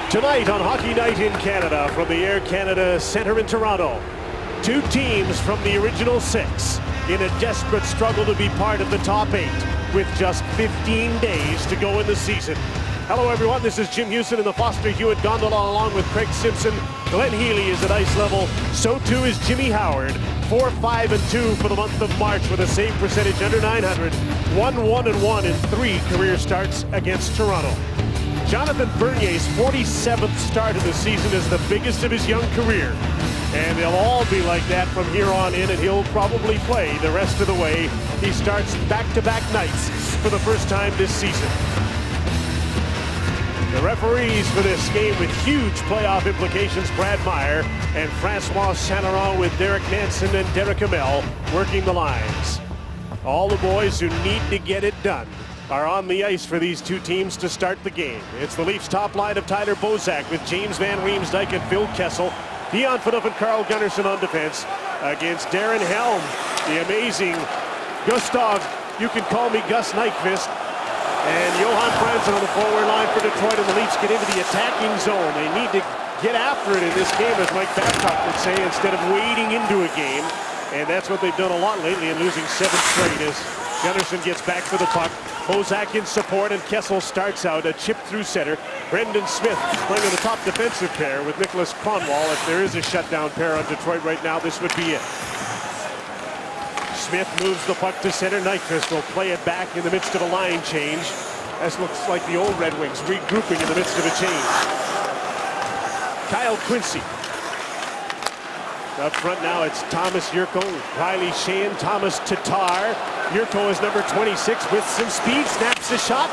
Tonight on Hockey Night in Canada from the Air Canada Centre in Toronto, two teams from the original six in a desperate struggle to be part of the top eight with just 15 days to go in the season. Hello everyone, this is Jim Houston in the Foster Hewitt Gondola along with Craig Simpson. Glenn Healy is at ice level, so too is Jimmy Howard. 4-5-2 for the month of March with a save percentage under 900. 1-1-1 in 3 career starts against Toronto. Jonathan Bernier's 47th start of the season is the biggest of his young career. And they'll all be like that from here on in, and he'll probably play the rest of the way. He starts back-to-back nights for the first time this season. The referees for this game with huge playoff implications, Brad Meyer and Francois Saint-Laurent with Derek Nansen and Derek Hamel working the lines. All the boys who need to get it done are on the ice for these two teams to start the game. It's the Leafs top line of Tyler Bozak with James Van Riemsdyk and Phil Kessel. Dion Phaneuf and Carl Gunnarsson on defense against Darren Helm, the amazing Gustav, you can call me Gus Nyquist, and Johan Franzen on the forward line for Detroit, and the Leafs get into the attacking zone. They need to get after it in this game, as Mike Babcock would say, instead of wading into a game. And that's what they've done a lot lately in losing 7 straight as Gunnarsson gets back for the puck. Bozak in support, and Kessel starts out a chip through center. Brendan Smith playing on the top defensive pair with Nicholas Kronwall. If there is a shutdown pair on Detroit right now, this would be it. Smith moves the puck to center. Nyquist will play it back in the midst of a line change. This looks like the old Red Wings regrouping in the midst of a change. Kyle Quincy. Up front now, it's Thomas Jurco, Riley Sheahan, Thomas Tatar. Jurco is number 26 with some speed, snaps a shot.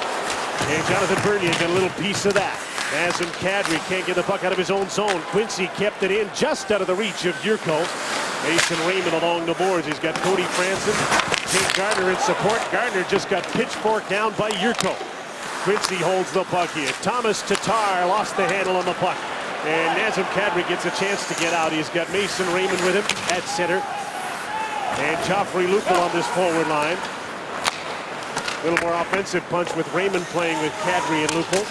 And Jonathan Bernier got a little piece of that. Nazem Kadri can't get the puck out of his own zone. Quincy kept it in just out of the reach of Jurco. Mason Raymond along the boards. He's got Cody Franson. Jake Gardner in support. Gardner just got pitchforked down by Jurco. Quincy holds the puck here. Thomas Tatar lost the handle on the puck. And Nazem Kadri gets a chance to get out. He's got Mason Raymond with him at center. And Joffrey Lupul on this forward line. A little more offensive punch with Raymond playing with Kadri and Lupul.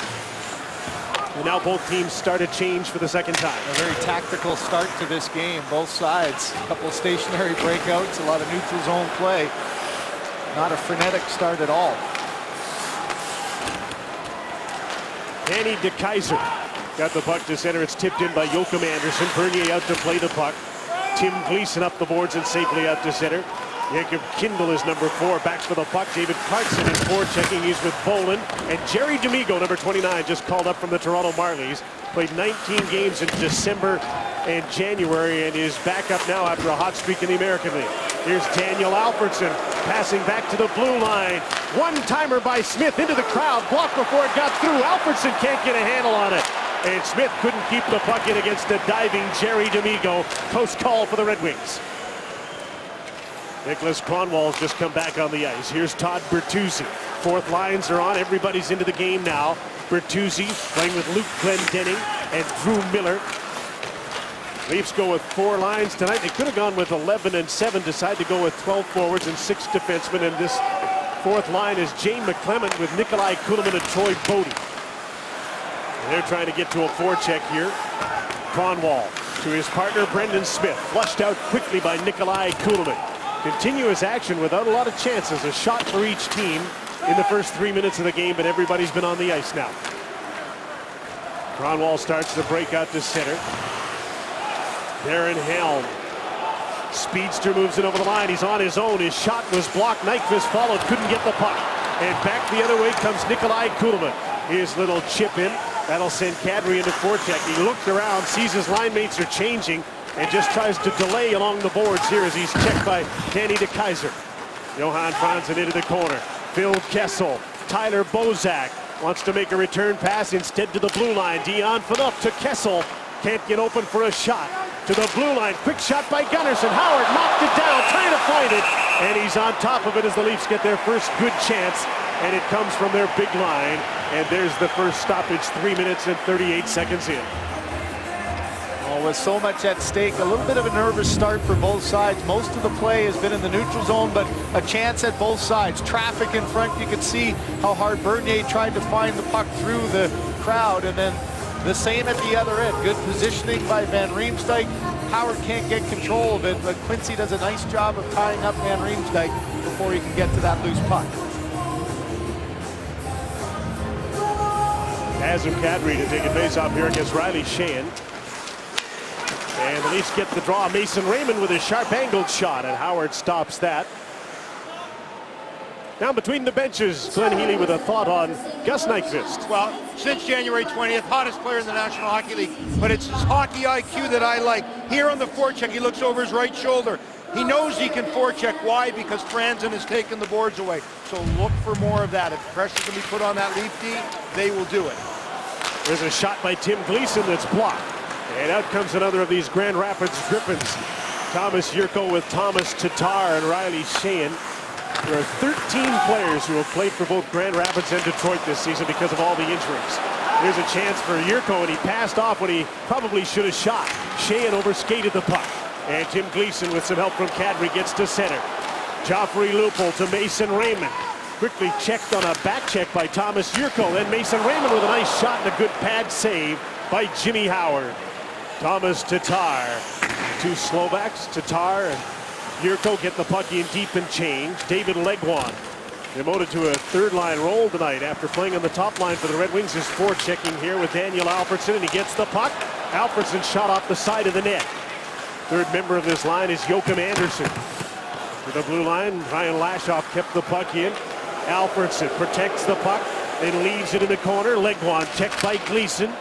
And now both teams start a change for the second time. A very tactical start to this game, both sides. A couple of stationary breakouts, a lot of neutral zone play. Not a frenetic start at all. Danny DeKeyser got the puck to center. It's tipped in by Joachim Andersen. Bernier out to play the puck. Tim Gleason up the boards and safely out to center. Jacob Kindle is number 4, back for the puck. David Clarkson is forechecking. He's with Bolin. And Jerry D'Amigo, number 29, just called up from the Toronto Marlies. Played 19 games in December and January and is back up now after a hot streak in the American League. Here's Daniel Alfredsson passing back to the blue line. One-timer by Smith into the crowd. Blocked before it got through. Alfredsson can't get a handle on it. And Smith couldn't keep the puck in against the diving Jerry D'Amigo. Post call for the Red Wings. Nicholas Kronwall's just come back on the ice. Here's Todd Bertuzzi. Fourth lines are on. Everybody's into the game now. Bertuzzi playing with Luke Glendening and Drew Miller. Leafs go with 4 lines tonight. They could have gone with 11 and 7. Decide to go with 12 forwards and 6 defensemen. And this fourth line is Jane McClement with Nikolai Kulemin and Troy Bodie. And they're trying to get to a forecheck here. Kronwall to his partner Brendan Smith. Flushed out quickly by Nikolai Kulemin. Continuous action without a lot of chances. A shot for each team in the first 3 minutes of the game, but everybody's been on the ice now. Kronwall starts the breakout to center. Darren Helm. Speedster moves it over the line. He's on his own. His shot was blocked. Nyquist followed, couldn't get the puck. And back the other way comes Nikolai Kulemin. His little chip in. That'll send Kadri into forecheck. He looked around, sees his line mates are changing, and just tries to delay along the boards here as he's checked by Danny DeKeyser. Johan Franzen into the corner. Phil Kessel. Tyler Bozak wants to make a return pass instead to the blue line. Dion Phaneuf to Kessel. Can't get open for a shot. To the blue line. Quick shot by Gunnarsson. Howard knocked it down, trying to find it. And he's on top of it as the Leafs get their first good chance. And it comes from their big line. And there's the first stoppage, 3 minutes and 38 seconds in. Oh, with so much at stake, a little bit of a nervous start for both sides. Most of the play has been in the neutral zone, but a chance at both sides. Traffic in front, you could see how hard Bernier tried to find the puck through the crowd, and then The same at the other end. Good positioning by Van Riemsdyk. Howard can't get control of it, but Quincy does a nice job of tying up Van Riemsdyk before he can get to that loose puck. Nazem Kadri to take a face-off here against Riley Sheahan. And the Leafs get the draw. Mason Raymond with a sharp angled shot, and Howard stops that. Now between the benches, Glenn Healy with a thought on Gus Nyquist. Well, since January 20th, hottest player in the National Hockey League, but it's his hockey IQ that I like. Here on the forecheck, he looks over his right shoulder. He knows he can forecheck. Why? Because Franzen has taken the boards away. So look for more of that. If pressure can be put on that Leaf D, they will do it. There's a shot by Tim Gleason that's blocked. And out comes another of these Grand Rapids Griffins. Thomas Jurco with Thomas Tatar and Riley Sheahan. There are 13 players who have played for both Grand Rapids and Detroit this season because of all the injuries. Here's a chance for Jurco, and he passed off when he probably should have shot. Sheahan overskated the puck. And Tim Gleason, with some help from Kadri, gets to center. Joffrey Lupul to Mason Raymond. Quickly checked on a back check by Thomas Jurco. Then Mason Raymond with a nice shot and a good pad save by Jimmy Howard. Thomas Tatar. Two Slovaks, Tatar and Jurco, get the puck in deep and change. David Legwand demoted to a third-line role tonight after playing on the top line for the Red Wings. Is forechecking here with Daniel Alfredsson, and he gets the puck. Alfredsson shot off the side of the net. Third member of this line is Joachim Andersen. To the blue line, Ryan Lashoff kept the puck in. Alfredsson protects the puck, then leaves it in the corner. Legwand checked by Gleason.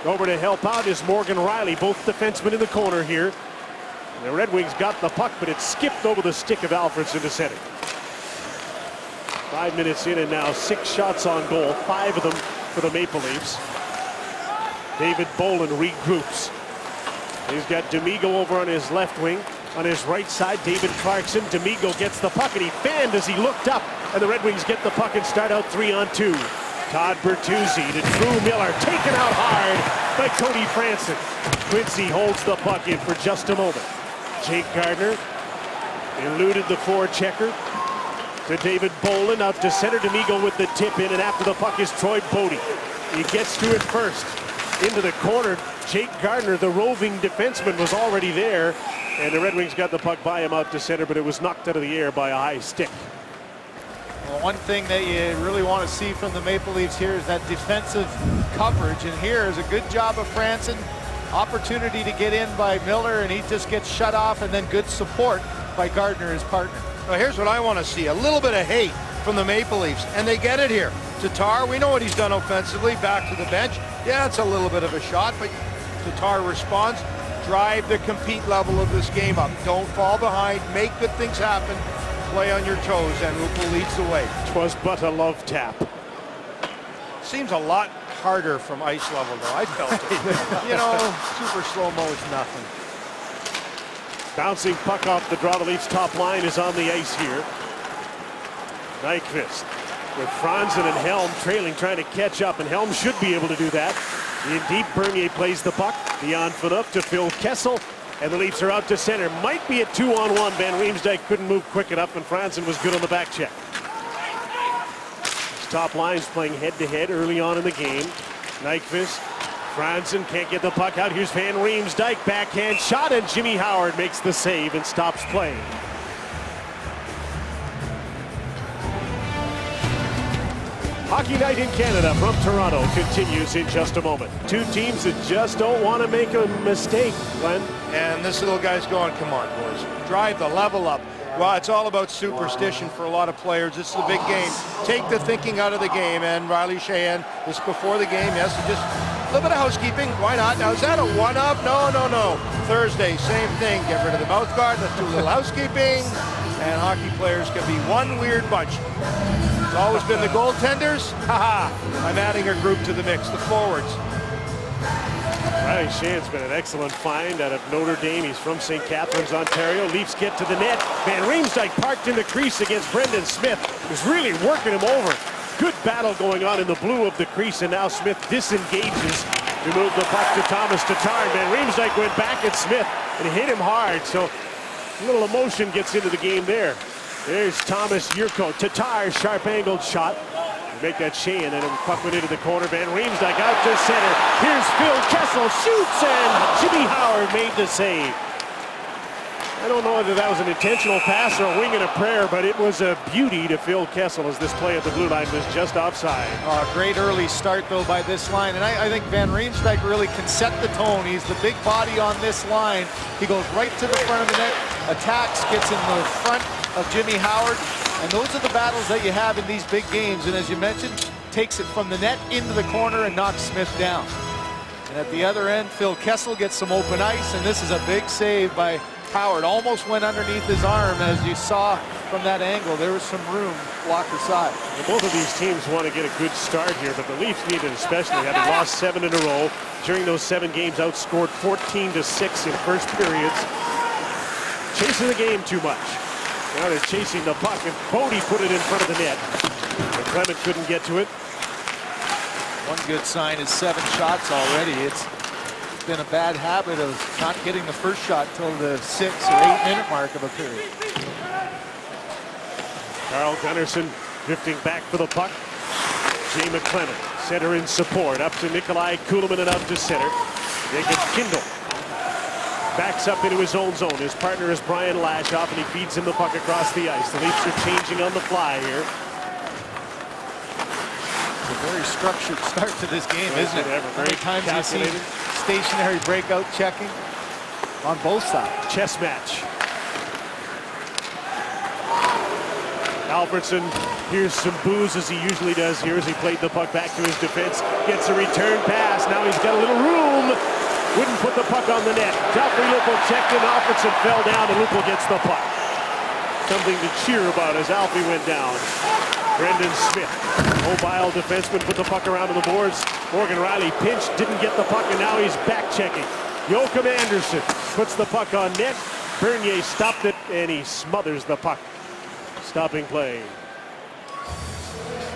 Over to help out is Morgan Riley, both defensemen in the corner here. The Red Wings got the puck, but it skipped over the stick of Alfredsson to center. 5 minutes in, and now 6 shots on goal, 5 of them for the Maple Leafs. David Bolin regroups. He's got D'Amigo over on his left wing. On his right side, David Clarkson. D'Amigo gets the puck, and he fanned as he looked up, and the Red Wings get the puck and start out 3-on-2. Todd Bertuzzi to Drew Miller, taken out hard by Cody Franson. Quincy holds the puck in for just a moment. Jake Gardner eluded the forechecker to David Bolin, out to center. D'Amigo with the tip in, and after the puck is Troy Bodie. He gets to it first. Into the corner, Jake Gardner, the roving defenseman, was already there, and the Red Wings got the puck by him out to center, but it was knocked out of the air by a high stick. Well, one thing that you really want to see from the Maple Leafs here is that defensive coverage, and here is a good job of Franson. Opportunity to get in by Miller, and he just gets shut off, and then good support by Gardner, his partner. Well, here's what I want to see. A little bit of hate from the Maple Leafs, and they get it here. Tatar, we know what he's done offensively, back to the bench. Yeah, it's a little bit of a shot, but Tatar responds. Drive the compete level of this game up. Don't fall behind. Make good things happen. Play on your toes, and Lupul leads the way. 'Twas but a love tap. Seems a lot harder from ice level, though. I felt it. You know, super slow-mo is nothing. Bouncing puck off the draw. The Leafs top line is on the ice here. Nyquist with Franzen and Helm trailing, trying to catch up, and Helm should be able to do that. In deep, Bernier plays the puck. Beyond Phaneuf to Phil Kessel, and the Leafs are out to center. Might be a 2-on-1. Van Riemsdyk couldn't move quick enough, and Franzen was good on the back check. His top line's playing head-to-head early on in the game. Nyquist, Franzen can't get the puck out. Here's Van Riemsdyk, backhand shot, and Jimmy Howard makes the save and stops playing. Hockey Night in Canada from Toronto continues in just a moment. Two teams that just don't want to make a mistake, Glenn. And this little guy's going, come on, boys. Drive the level up. Well, it's all about superstition for a lot of players. This is a big game. Take the thinking out of the game. And Riley Sheahan, this before the game, yes, just a little bit of housekeeping. Why not? Now, is that a one-up? No, no, no. Thursday, same thing. Get rid of the mouth guard. Let's do a little housekeeping. And hockey players can be one weird bunch. It's always been the goaltenders. Haha. I'm adding a group to the mix, the forwards. Riley Sheahan's been an excellent find out of Notre Dame. He's from St. Catharines, Ontario. Leafs get to the net. Van Riemsdyk parked in the crease against Brendan Smith. He's really working him over. Good battle going on in the blue of the crease, and now Smith disengages to move the puck to Thomas Tatar. Van Riemsdyk went back at Smith and hit him hard, so a little emotion gets into the game there. There's Thomas Jurco. Tatar, sharp angled shot. Make that Sheahan, and a puck went into the corner. Van Riemsdyk out to center. Here's Phil Kessel, shoots, and Jimmy Howard made the save. I don't know whether that was an intentional pass or a wing and a prayer, but it was a beauty to Phil Kessel as this play at the blue line was just offside. Great early start, though, by this line. And I think Van Riemsdyk really can set the tone. He's the big body on this line. He goes right to the front of the net, attacks, gets in the front of Jimmy Howard. And those are the battles that you have in these big games. And as you mentioned, takes it from the net into the corner and knocks Smith down. And at the other end, Phil Kessel gets some open ice, and this is a big save by Howard. Almost went underneath his arm, as you saw from that angle. There was some room blocker side. Well, both of these teams want to get a good start here, but the Leafs need it especially, having lost 7 in a row. During those 7 games, outscored 14-6 in first periods. Chasing the game too much. Now they're chasing the puck, and Bodie put it in front of the net. And Clement couldn't get to it. One good sign is 7 shots already. It's been a bad habit of not getting the first shot till the 6 or 8 minute mark of a period. Carl Gunnarsson drifting back for the puck. Jay McClement, center in support, up to Nikolai Kulemin and up to center. Jacob Kindle backs up into his own zone. His partner is Brian Lashoff, and he feeds him the puck across the ice. The Leafs are changing on the fly here. It's a very structured start to this game, isn't it? How many times you see stationary breakout checking on both sides? Chess match. Alfredsson here's some booze, as he usually does here, as he played the puck back to his defense. Gets a return pass. Now he's got a little room. Wouldn't put the puck on the net. Joffrey Lupul checked in. Alfredsson fell down, and Lupul gets the puck. Something to cheer about as Alfie went down. Brendan Smith, mobile defenseman, put the puck around to the boards. Morgan Rielly pinched, didn't get the puck, and now he's back checking. Joachim Anderson puts the puck on net. Bernier stopped it, and he smothers the puck. Stopping play.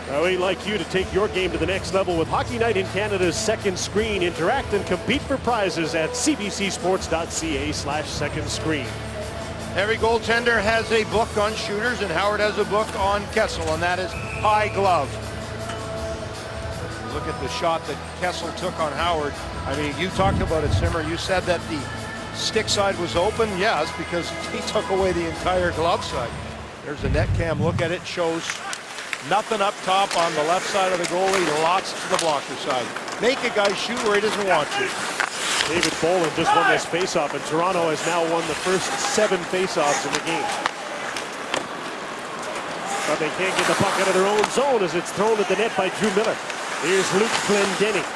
Now, we'd like you to take your game to the next level with Hockey Night in Canada's Second Screen. Interact and compete for prizes at cbcsports.ca/second screen. Every goaltender has a book on shooters, and Howard has a book on Kessel, and that is High Glove. Look at the shot that Kessel took on Howard. I mean, you talked about it, Simmer. You said that the stick side was open. Yes, because he took away the entire glove side. There's a net cam. Look at it. Shows nothing up top on the left side of the goalie. Lots to the blocker side. Make a guy shoot where he doesn't want to. David Bolland just won this faceoff, and Toronto has now won the first 7 faceoffs in the game. But they can't get the puck out of their own zone as it's thrown at the net by Drew Miller. Here's Luke Glendening.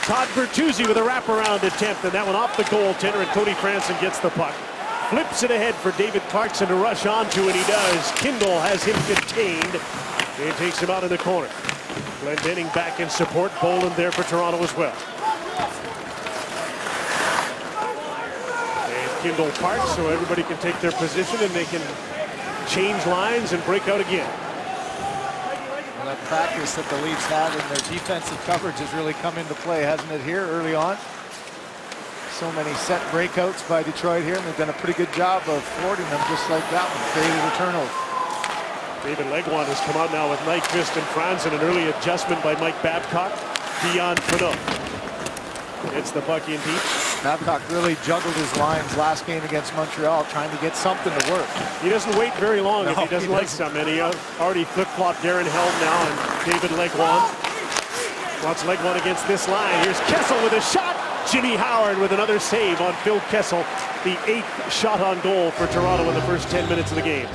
Todd Bertuzzi with a wraparound attempt, and that one off the goaltender, and Cody Franson gets the puck. Flips it ahead for David Clarkson to rush onto, and he does. Kindle has him contained and takes him out in the corner. Glendening back in support. Bolland there for Toronto as well. And Kindle parks so everybody can take their position and they can change lines and break out again. Well, that practice that the Leafs had in their defensive coverage has really come into play, hasn't it, here early on? So many set breakouts by Detroit here, and they've done a pretty good job of thwarting them just like that one. Created a turnover. David Legwand has come out now with Nyquist and Franzen. An early adjustment by Mike Babcock. Dion Phaneuf gets the puck in deep. Babcock really juggled his lines last game against Montreal, trying to get something to work. He doesn't wait very long if he doesn't like doesn't. something. He already flip-flopped Darren Held now and David Legwand. Wants Legwand against this line. Here's Kessel with a shot. Jimmy Howard with another save on Phil Kessel. The 8th shot on goal for Toronto in the first 10 minutes of the game.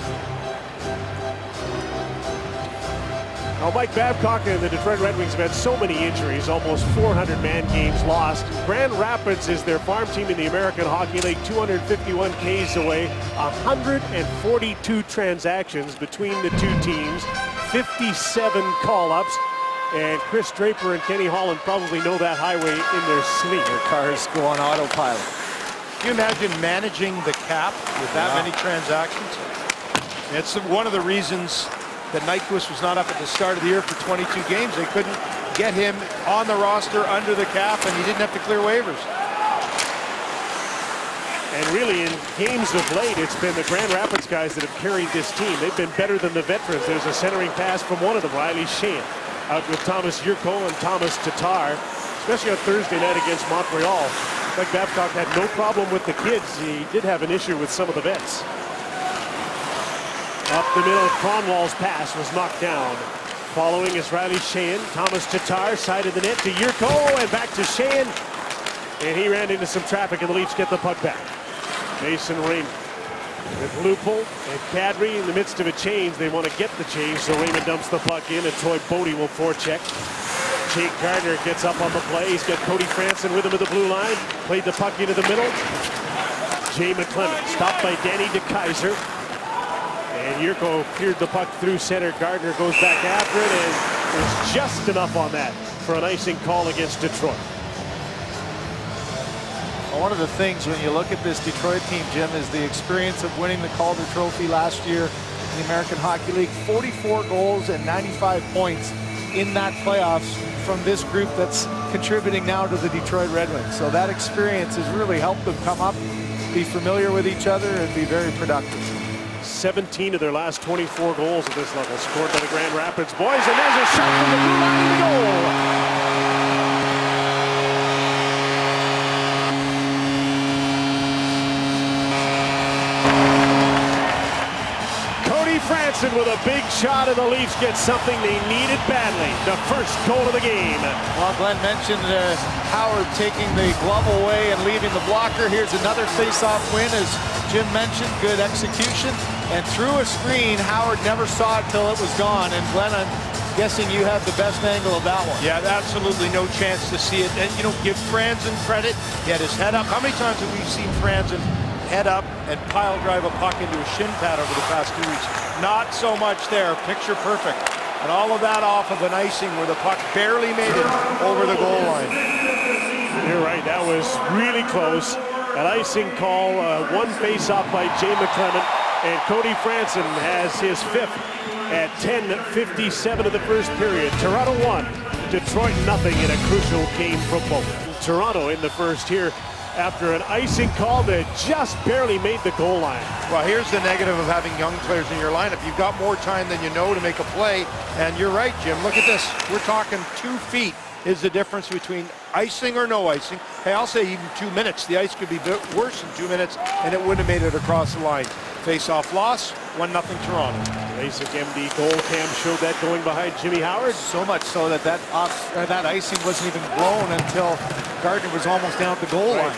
Now, Mike Babcock and the Detroit Red Wings have had so many injuries, almost 400 man games lost. Grand Rapids is their farm team in the American Hockey League, 251 Ks away, 142 transactions between the two teams, 57 call-ups, and Chris Draper and Kenny Holland probably know that highway in their sleep. Their cars go on autopilot. Can you imagine managing the cap with that many transactions? It's one of the reasons that Nyquist was not up at the start of the year for 22 games. They couldn't get him on the roster under the cap, and he didn't have to clear waivers. And really, in games of late, it's been the Grand Rapids guys that have carried this team. They've been better than the veterans. There's a centering pass from one of them, Riley Sheahan. out with Thomas Yurko and Thomas Tatar, especially on Thursday night against Montreal. Mike Babcock had no problem with the kids. He did have an issue with some of the vets. Up the middle, Kronwall's pass was knocked down. Following is Riley Sheahan. Thomas Tatar, side of the net to Yurko, and back to Sheahan. And he ran into some traffic, and the Leafs get the puck back. Mason Raymond with Lupul and Kadri in the midst of a change. They want to get the change, so Raymond dumps the puck in, and Troy Bodie will forecheck. Jake Gardiner gets up on the play. He's got Cody Franson with him at the blue line. Played the puck into the middle. Jay McClement stopped by Danny DeKeyser. And Yurko cleared the puck through center. Gardiner goes back after it, and there's just enough on that for an icing call against Detroit. Well, one of the things when you look at this Detroit team, Jim, is the experience of winning the Calder Trophy last year in the American Hockey League. 44 goals and 95 points in that playoffs from this group that's contributing now to the Detroit Red Wings. So that experience has really helped them come up, be familiar with each other, and be very productive. 17 of their last 24 goals at this level scored by the Grand Rapids boys, and there's a shot from the blue line to goal. Franson with a big shot, and the Leafs get something they needed badly. The first goal of the game. Well, Glenn mentioned Howard taking the glove away and leaving the blocker. Here's another face-off win, as Jim mentioned. Good execution. And through a screen, Howard never saw it till it was gone. And Glenn, I'm guessing you have the best angle of that one. Yeah, absolutely no chance to see it. And, you know, give Franzen credit. He had his head up. How many times have we seen Franzen head up and pile drive a puck into a shin pad over the past 2 weeks? Not so much there. Picture perfect. And all of that off of an icing where the puck barely made it over the goal line. You're right. That was really close. An icing call, one face-off by Jay McClement, and Cody Franson has his fifth at 10:57 of the first period. Toronto 1, Detroit nothing in a crucial game for both. Toronto in the first here after an icing call that just barely made the goal line. Well, here's the negative of having young players in your lineup. You've got more time than you know to make a play, and you're right, Jim. Look at this. We're talking 2 feet is the difference between icing or no icing. Hey, I'll say even 2 minutes. The ice could be worse in 2 minutes, and it wouldn't have made it across the line. Face-off loss, 1-0 Toronto. Basic MD goal cam showed that going behind Jimmy Howard. So much so that that icing wasn't even blown until Gardiner was almost down the goal line.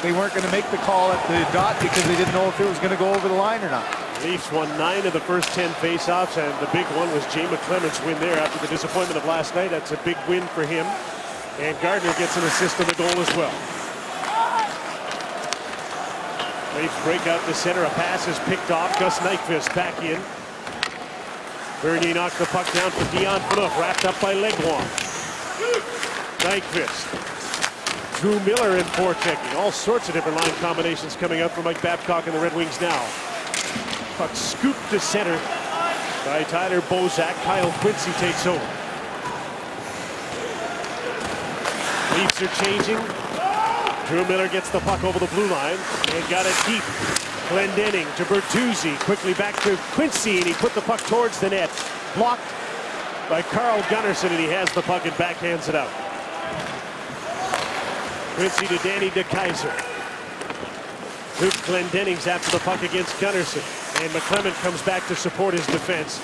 They weren't going to make the call at the dot because they didn't know if it was going to go over the line or not. Leafs won 9 of the first 10 faceoffs, and the big one was Jay McClement's win there after the disappointment of last night. That's a big win for him. And Gardiner gets an assist on the goal as well. Leafs break out the center. A pass is picked off. Gus Nyquist back in. Bernier knocked the puck down for Dion Phaneuf, wrapped up by Legwand. Nyquist. Drew Miller in forechecking. All sorts of different line combinations coming out for Mike Babcock and the Red Wings now. Puck scooped to center by Tyler Bozak. Kyle Quincy takes over. Leafs are changing. Drew Miller gets the puck over the blue line and got it deep. Glendening to Bertuzzi. Quickly back to Quincy, and he put the puck towards the net. Blocked by Carl Gunnarsson, and he has the puck and backhands it out. Quincy to Danny DeKeyser. Luke Glendening's after the puck against Gunnarsson. And McClement comes back to support his defense.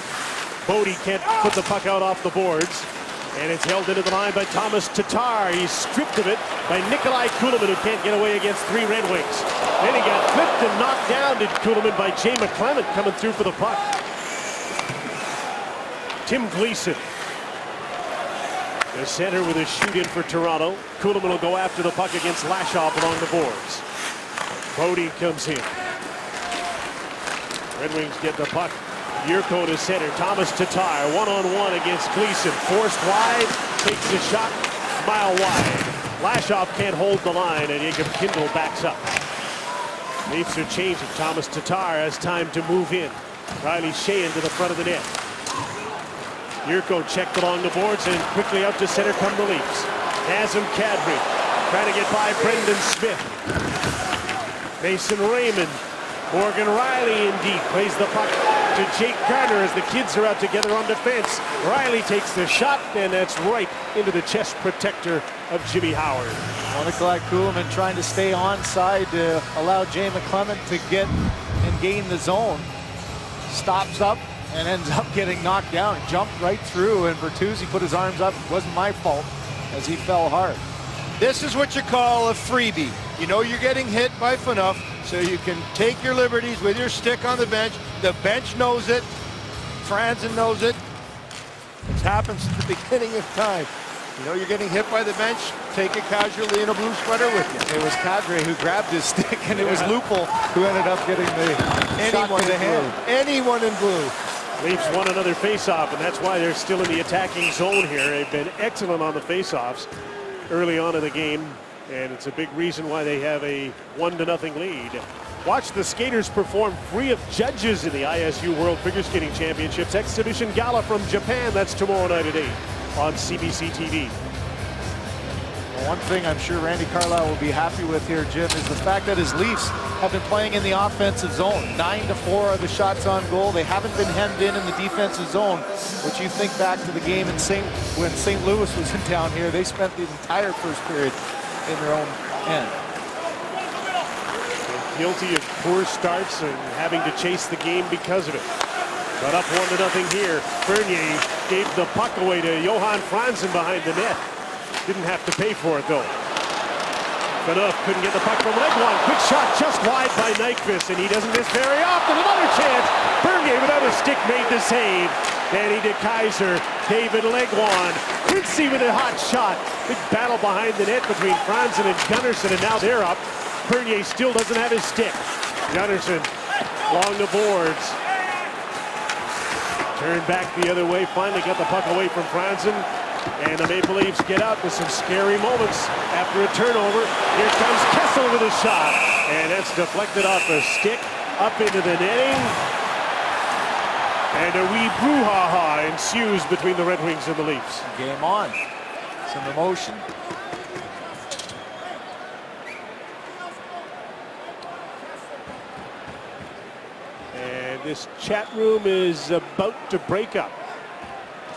Bodie can't put the puck out off the boards. And it's held into the line by Thomas Tatar. He's stripped of it by Nikolai Kulemin, who can't get away against 3 Red Wings. Then he got flipped and knocked down to Kulemin by Jay McClement coming through for the puck. Tim Gleason, the center with a shoot in for Toronto. Kulemin will go after the puck against Lashoff along the boards. Bodie comes in. Red Wings get the puck. Yurko to center. Thomas Tatar one-on-one against Gleason. Forced wide. Takes the shot. Mile wide. Lashoff can't hold the line, and Jacob Kindle backs up. Leafs are changing. Thomas Tatar has time to move in. Riley Sheahan to the front of the net. Yurko checked along the boards, and quickly out to center come the Leafs. Nazem Kadri trying to get by Brendan Smith. Mason Raymond. Morgan Riley in deep. Plays the puck to Jake Gardner as the kids are out together on defense. Riley takes the shot, and that's right into the chest protector of Jimmy Howard. Nikolai Kuhlman trying to stay onside to allow Jay McClement to get and gain the zone. Stops up and ends up getting knocked down. Jumped right through, and Bertuzzi put his arms up. It wasn't my fault as he fell hard. This is what you call a freebie. You know you're getting hit by Phaneuf, so you can take your liberties with your stick on the bench. The bench knows it. Franzen knows it. It happens at the beginning of time. You know you're getting hit by the bench, take it casually in a blue sweater with you. It was Kadri who grabbed his stick, and it was Lupul who ended up getting the shot to the hand. Anyone in blue. Leafs won another faceoff, and that's why they're still in the attacking zone here. They've been excellent on the faceoffs early on in the game, and it's a big reason why they have a 1-0 lead. Watch the skaters perform free of judges in the ISU World Figure Skating Championships Exhibition Gala from Japan. That's tomorrow night at 8 on CBC TV. Well, one thing I'm sure Randy Carlyle will be happy with here, Jim, is the fact that his Leafs have been playing in the offensive zone. 9-4 are the shots on goal. They haven't been hemmed in the defensive zone, which you think back to the game in when St. Louis was in town here. They spent the entire first period in their own end. Guilty of poor starts and having to chase the game because of it. But up 1-0 here. Bernier gave the puck away to Johan Franzen behind the net. Didn't have to pay for it though. Phaneuf couldn't get the puck from Legwand. Quick shot just wide by Nyquist, and he doesn't miss very often. Another chance. Bernier without a stick made the save. Danny DeKeyser, David Legwand, Quincy with a hot shot. Big battle behind the net between Franzen and Gunnarsson, and now they're up. Bernier still doesn't have his stick. Gunnarsson along the boards. Turned back the other way, finally got the puck away from Franzen. And the Maple Leafs get out with some scary moments after a turnover. Here comes Kessel with a shot. And that's deflected off the stick, up into the netting. And a wee brouhaha ensues between the Red Wings and the Leafs. Game on. Some emotion. And this chat room is about to break up.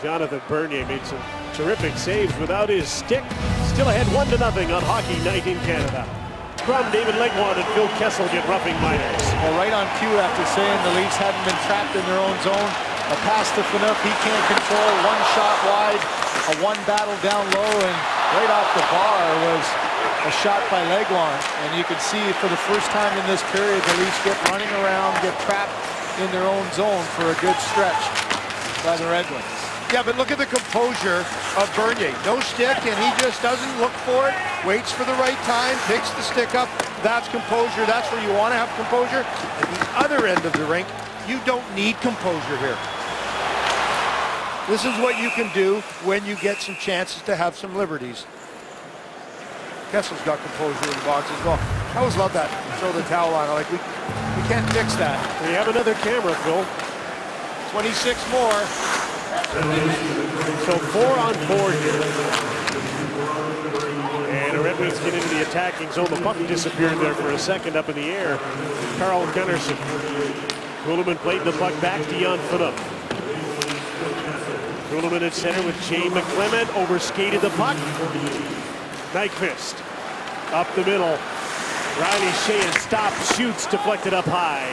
Jonathan Bernier made some terrific saves without his stick. Still ahead 1-0 on Hockey Night in Canada. From David Legwand and Phil Kessel get roughing minors. Well, right on cue after saying the Leafs hadn't been trapped in their own zone. A pass to Phaneuf, he can't control. One shot wide, a one battle down low, and right off the bar was a shot by Legwand. And you can see for the first time in this period, the Leafs get running around, get trapped in their own zone for a good stretch by the Red Wings. Yeah, but look at the composure of Bernier. No stick, and he just doesn't look for it. Waits for the right time, picks the stick up. That's composure. That's where you want to have composure. At the other end of the rink, you don't need composure here. This is what you can do when you get some chances to have some liberties. Kessel's got composure in the box as well. I always love that. Throw the towel on. Like, we can't fix that. We have another camera, Phil. 26 more. So 4-on-4 here. And the Red Wings get into the attacking zone. The puck disappeared there for a second up in the air. Carl Gunnarsson. Kuhlman played the puck back to Jan Phaneuf. Kuhlman at center with Jay McClement. Overskated the puck. Nyquist up the middle. Riley Sheahan stops, shoots, deflected up high.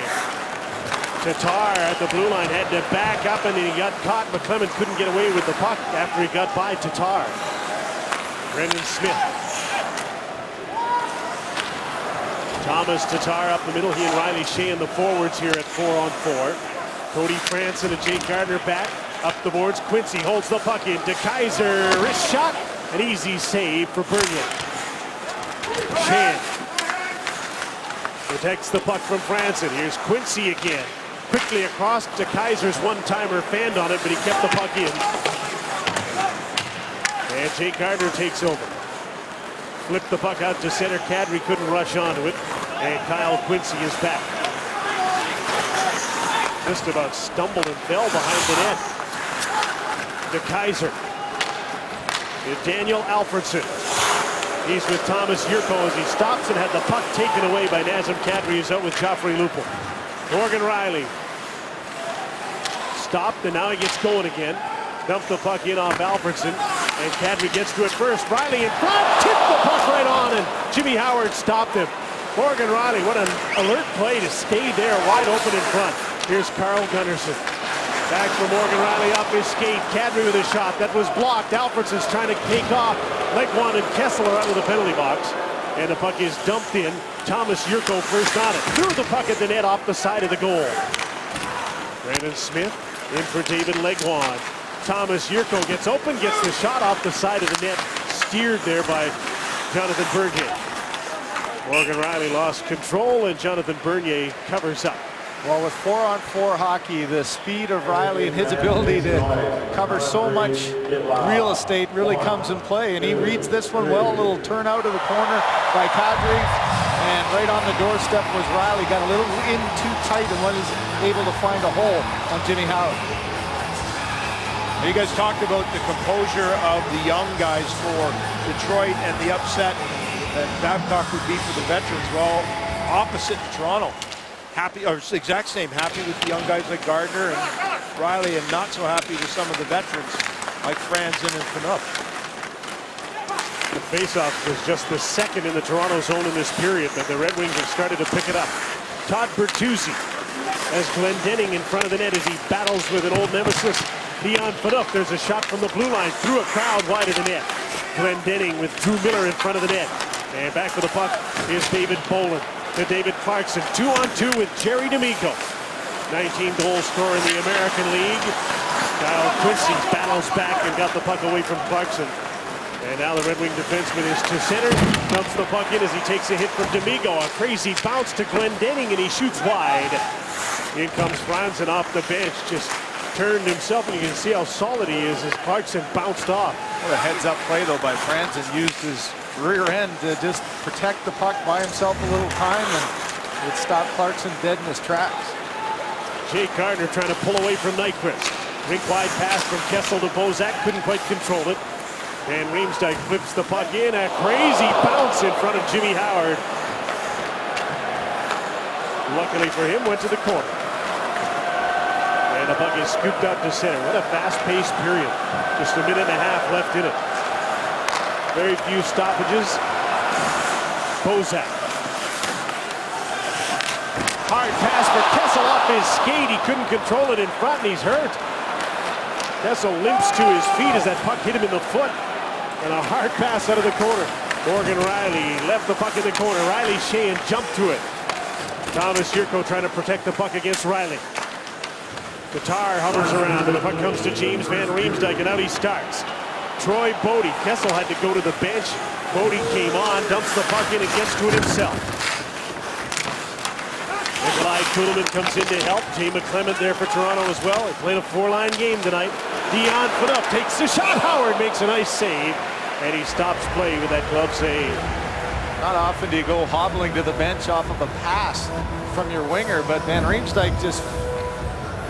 Tatar at the blue line had to back up, and then he got caught. McClement couldn't get away with the puck after he got by Tatar. Brendan Smith. Thomas Tatar up the middle. He and Riley Sheahan the forwards here at 4-on-4. Cody Franson and Jake Gardner back up the boards. Quincy holds the puck in. DeKeyser wrist shot. An easy save for Bernier. Sheahan protects the puck from Franson. Here's Quincy again. Quickly across to Kaiser's one-timer, fanned on it, but he kept the puck in. And Jake Gardner takes over. Flipped the puck out to center. Kadri couldn't rush onto it. And Kyle Quincy is back. Just about stumbled and fell behind the net. DeKeyser. Daniel Alfredsson. He's with Thomas Jurko as he stops and had the puck taken away by Nazem Kadri, who's out with Joffrey Lupul. Morgan Riley stopped, and now he gets going again. Dumped the puck in off Alfredsson, and Kadri gets to it first. Riley in front, tipped the puck right on, and Jimmy Howard stopped him. Morgan Riley, what an alert play to stay there wide open in front. Here's Carl Gunnarsson. Back for Morgan Riley off his skate. Kadri with a shot that was blocked. Alfredsson's trying to take off. Legwand and Kessel are out of the penalty box. And the puck is dumped in. Thomas Jurco first on it. Threw the puck at the net off the side of the goal. Brandon Smith in for David Legwand. Thomas Jurco gets open, gets the shot off the side of the net. Steered there by Jonathan Bernier. Morgan Riley lost control, and Jonathan Bernier covers up. Well, with 4-on-4 hockey, the speed of Riley and his ability to cover so much real estate really comes in play. And he reads this one well. A little turn out of the corner by Kadri. And right on the doorstep was Riley. Got a little in too tight and was able to find a hole on Jimmy Howard. You guys talked about the composure of the young guys for Detroit and the upset that Babcock would be for the veterans. Well, opposite Toronto. Happy, or exact same, happy with the young guys like Gardner and Riley, and not so happy with some of the veterans like Franzen and Phaneuf. The faceoff was just the second in the Toronto zone in this period, but the Red Wings have started to pick it up. Todd Bertuzzi as Glendening in front of the net as he battles with an old nemesis, Dion Phaneuf. There's a shot from the blue line through a crowd wide of the net. Glendening with Drew Miller in front of the net. And back for the puck is David Bolin. To David Clarkson, 2-on-2 with Jerry D'Amico. 19-goal scorer in the American League. Kyle Quincy battles back and got the puck away from Clarkson. And now the Red Wing defenseman is to center. Dumps the puck in as he takes a hit from D'Amico. A crazy bounce to Glendening, and he shoots wide. In comes Franzen off the bench. Just turned himself, and you can see how solid he is as Clarkson bounced off. What a heads-up play, though, by Franzen. Used his rear end to just protect the puck, buy himself a little time, and it stopped Clarkson dead in his tracks. Jake Gardner trying to pull away from Nyquist. Rink wide pass from Kessel to Bozak, couldn't quite control it. And Riemsdyk flips the puck in. A crazy bounce in front of Jimmy Howard. Luckily for him, went to the corner. And the puck is scooped out to center. What a fast-paced period. Just a minute and a half left in it. Very few stoppages. Bozak. Hard pass for Kessel off his skate. He couldn't control it in front, and he's hurt. Kessel limps to his feet as that puck hit him in the foot. And a hard pass out of the corner. Morgan Riley left the puck in the corner. Riley Sheahan jumped to it. Thomas Jurco trying to protect the puck against Riley. Tatar hovers around, and the puck comes to James Van Riemsdyk, and out he starts. Troy Bodie. Kessel had to go to the bench. Bodie came on, dumps the puck in, and gets to it himself. Nikolai Kuhlman comes in to help. Jay McClement there for Toronto as well. They played a 4-line game tonight. Dion Phaneuf takes the shot. Howard makes a nice save, and he stops play with that glove save. Not often do you go hobbling to the bench off of a pass from your winger, but Van Riemsdyk just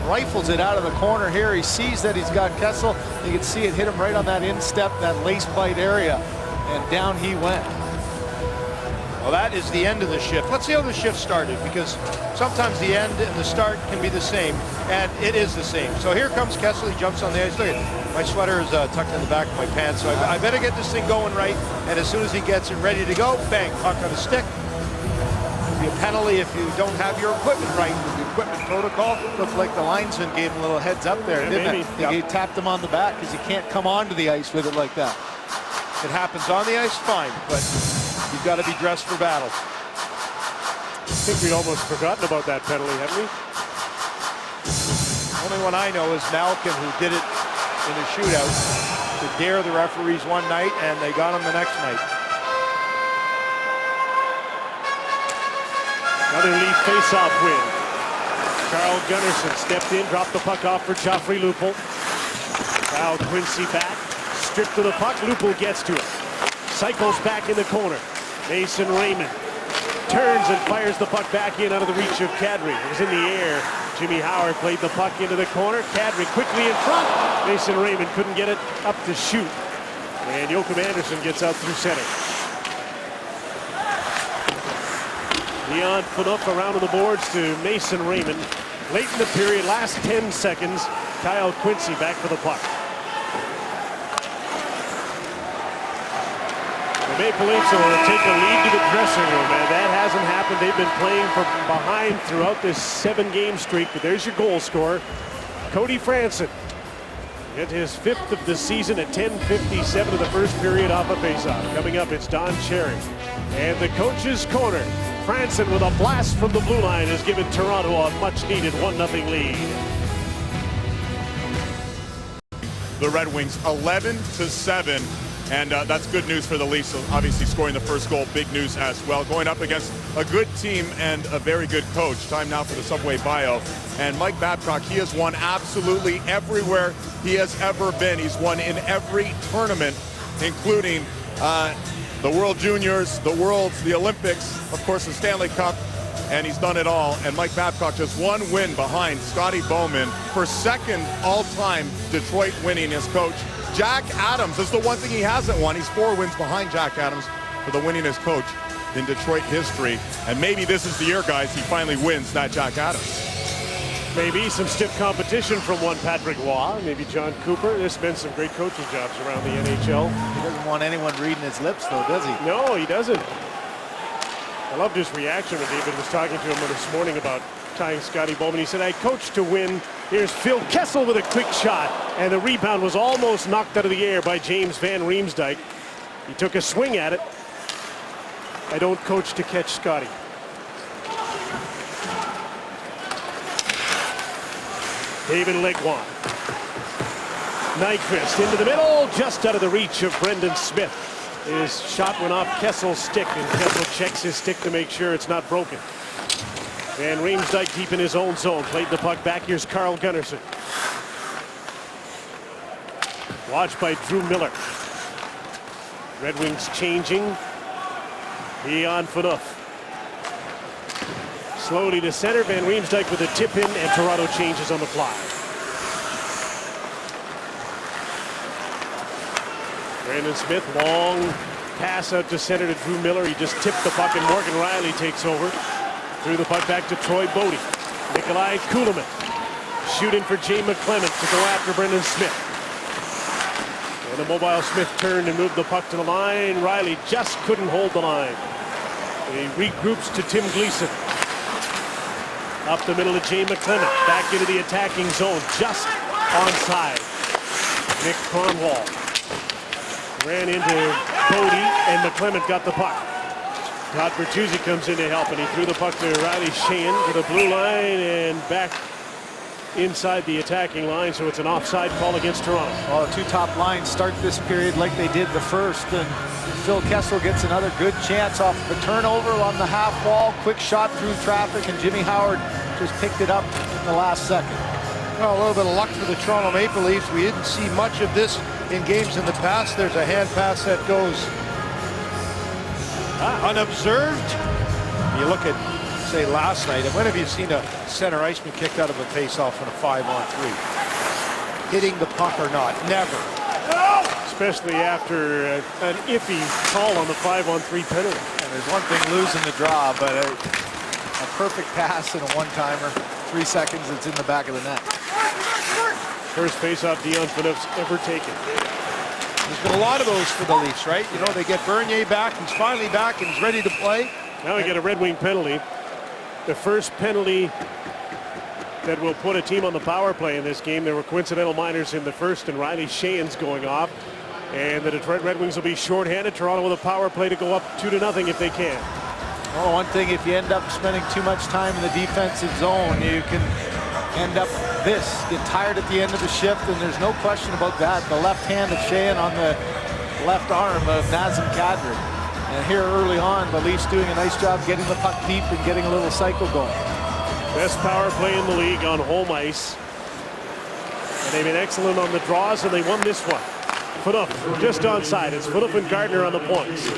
rifles it out of the corner here. He sees that he's got Kessel. You can see it hit him right on that instep, that lace bite area, and down he went. Well, that is the end of the shift. Let's see how the shift started, because sometimes the end and the start can be the same, and it is the same. So here comes Kessel. He jumps on the ice. Look at my sweater is tucked in the back of my pants, so I better get this thing going right. And as soon as he gets it ready to go, bang, puck on the stick. It'll be a penalty if you don't have your equipment right. The equipment protocol. Looked like the linesman gave him a little heads up there, didn't it? Yep. He tapped him on the back because he can't come onto the ice with it like that. It happens on the ice, fine, but you've got to be dressed for battle. I think we'd almost forgotten about that penalty, haven't we? Only one I know is Malkin, who did it in a shootout to dare the referees one night, and they got him the next night. Another Leaf face-off win. Carl Gunnarsson stepped in, dropped the puck off for Joffrey Lupul. Kyle Quincy back, stripped to the puck. Lupul gets to it. Cycles back in the corner. Mason Raymond turns and fires the puck back in out of the reach of Kadri. It was in the air. Jimmy Howard played the puck into the corner. Kadri quickly in front. Mason Raymond couldn't get it up to shoot. And Joachim Andersen gets out through center. Dion Phaneuf around on the boards to Mason Raymond. Late in the period, last 10 seconds. Kyle Quincy back for the puck. The Maple Leafs will take a lead to the dressing room, and that hasn't happened. They've been playing from behind throughout this 7-game streak, but there's your goal scorer, Cody Franson. Get his 5th of the season at 10:57 of the first period off a faceoff. Coming up, it's Don Cherry. And the coach's corner. Franson with a blast from the blue line has given Toronto a much-needed 1-0 lead. The Red Wings 11-7, and that's good news for the Leafs. So obviously scoring the first goal, big news as well. Going up against a good team and a very good coach. Time now for the Subway Bio. And Mike Babcock, he has won absolutely everywhere he has ever been. He's won in every tournament, including the World Juniors, the Worlds, the Olympics, of course the Stanley Cup, and he's done it all. And Mike Babcock just 1 win behind Scotty Bowman for 2nd all-time Detroit winning as coach. Jack Adams is the one thing he hasn't won. He's 4 wins behind Jack Adams for the winningest coach in Detroit history. And maybe this is the year, guys, he finally wins that Jack Adams. Maybe some stiff competition from one Patrick Waugh, maybe John Cooper. There's been some great coaching jobs around the NHL. He doesn't want anyone reading his lips, though, does he? No, he doesn't. I loved his reaction when David was talking to him this morning about tying Scotty Bowman. He said, I coached to win. Here's Phil Kessel with a quick shot, and the rebound was almost knocked out of the air by James Van Riemsdyk. He took a swing at it. I don't coach to catch Scotty. David Legwand. Nyquist into the middle, just out of the reach of Brendan Smith. His shot went off Kessel's stick, and Kessel checks his stick to make sure it's not broken. Van Riemsdyk deep in his own zone. Played the puck back. Here's Carl Gunnarsson. Watched by Drew Miller. Red Wings changing. Dion Phaneuf. Slowly to center. Van Riemsdyk with a tip in, and Toronto changes on the fly. Brandon Smith, long pass out to center to Drew Miller. He just tipped the puck, and Morgan Rielly takes over. Threw the puck back to Troy Bodie. Nikolai Kulemin shooting for Jay McClement to go after Brendan Smith. And the mobile Smith turned and moved the puck to the line. Rielly just couldn't hold the line. He regroups to Tim Gleason. Up the middle of Jay McClement. Back into the attacking zone. Just onside. Nick Kronwall ran into Bodie, and McClement got the puck. Todd Bertuzzi comes in to help, and he threw the puck to Riley Sheahan to the blue line and back inside the attacking line, so it's an offside call against Toronto. Well, the 2 top lines start this period like they did the first, and Phil Kessel gets another good chance off the turnover on the half wall. Quick shot through traffic, and Jimmy Howard just picked it up in the last second. Well, a little bit of luck for the Toronto Maple Leafs. We didn't see much of this in games in the past. There's a hand pass that goes unobserved. You look at, say, last night, and when have you seen a center iceman kicked out of a face-off in a 5-on-3? Hitting the puck or not? Never. Especially after an iffy call on the 5-on-3 penalty. And there's one thing losing the draw, but a perfect pass and a one-timer. 3 seconds, it's in the back of the net. First face-off Dion Phaneuf's ever taken. There's been a lot of those for the Leafs, right? You know, they get Bernier back. He's finally back, and he's ready to play. Now we get a Red Wing penalty. The first penalty that will put a team on the power play in this game. There were coincidental minors in the first, and Riley Sheahan's going off. And the Detroit Red Wings will be shorthanded. Toronto with a power play to go up 2-0 if they can. Well, one thing, if you end up spending too much time in the defensive zone, you can end up get tired at the end of the shift, and there's no question about that. The left hand of Sheahan on the left arm of Nazem Kadri. And here early on, the Leafs doing a nice job getting the puck deep and getting a little cycle going. Best power play in the league on home ice. And they've been excellent on the draws, and they won this one. Phaneuf just onside. It's Phaneuf and Gardner on the points.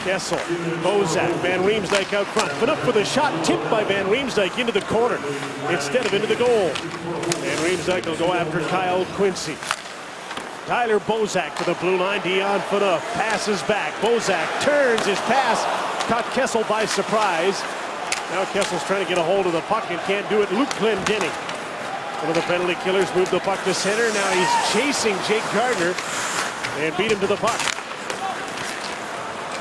Kessel, Bozak, Van Riemsdyk out front. Phaneuf with a shot tipped by Van Riemsdyk into the corner instead of into the goal. Van Riemsdyk will go after Kyle Quincy. Tyler Bozak to the blue line. Dion Phaneuf passes back. Bozak turns his pass. Caught Kessel by surprise. Now Kessel's trying to get a hold of the puck and can't do it. Luke Glendening One of the penalty killers moved the puck to center. Now he's chasing Jake Gardiner and beat him to the puck.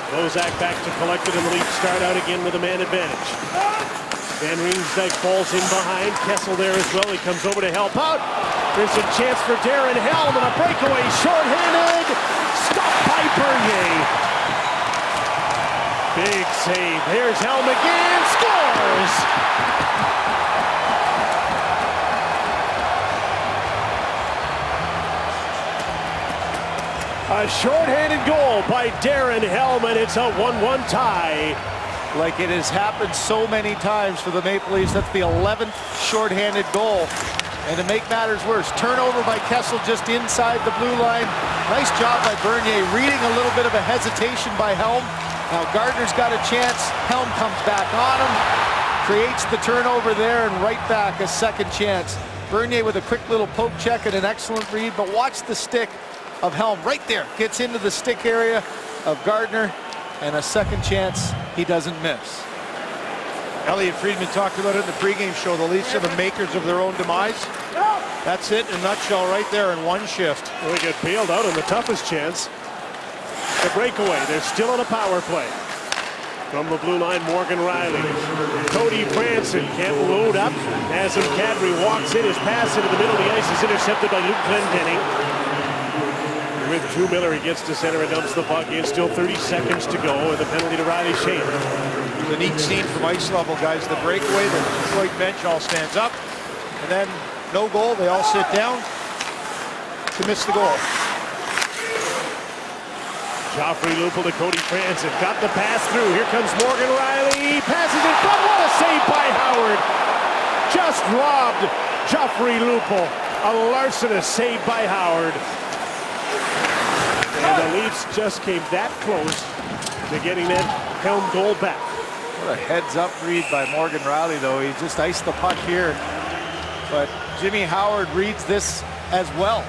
Bozak back to collect it, and the Leafs start out again with a man advantage. Van Riemsdyk falls in behind. Kessel there as well. He comes over to help out. There's a chance for Darren Helm and a breakaway. Short-handed. Stopped by Bernier. Big save. Here's Helm again. Scores! A short-handed goal by Darren Helm, and it's a 1-1 tie. Like it has happened so many times for the Maple Leafs. That's the 11th short-handed goal. And to make matters worse, turnover by Kessel just inside the blue line. Nice job by Bernier, reading a little bit of a hesitation by Helm. Now Gardiner's got a chance. Helm comes back on him, creates the turnover there, and right back a second chance. Bernier with a quick little poke check and an excellent read, but watch the stick of Helm right there. Gets into the stick area of Gardiner, and a second chance he doesn't miss. Elliot Friedman talked about it in the pregame show. The Leafs are the makers of their own demise. That's it in a nutshell right there in one shift. They get bailed out on the toughest chance. The breakaway. They're still on a power play. From the blue line, Morgan Rielly. Cody Franson can't load up. Nazem Kadri walks in. His pass into the middle of the ice is intercepted by Luke Glendening. With Drew Miller, he gets to center and dumps the puck in. Still 30 seconds to go, and the penalty to Riley Sheahan. The neat scene from ice level, guys. The breakaway, the Detroit bench all stands up, and then no goal. They all sit down to miss the goal. Joffrey Lupul to Cody Franson. Got the pass through. Here comes Morgan Rielly. Passes in front. What a save by Howard. Just robbed Joffrey Lupul. A larcenous save by Howard. And the Leafs just came that close to getting that Helm goal back. What a heads-up read by Morgan Rielly, though. He just iced the puck here. But Jimmy Howard reads this as well.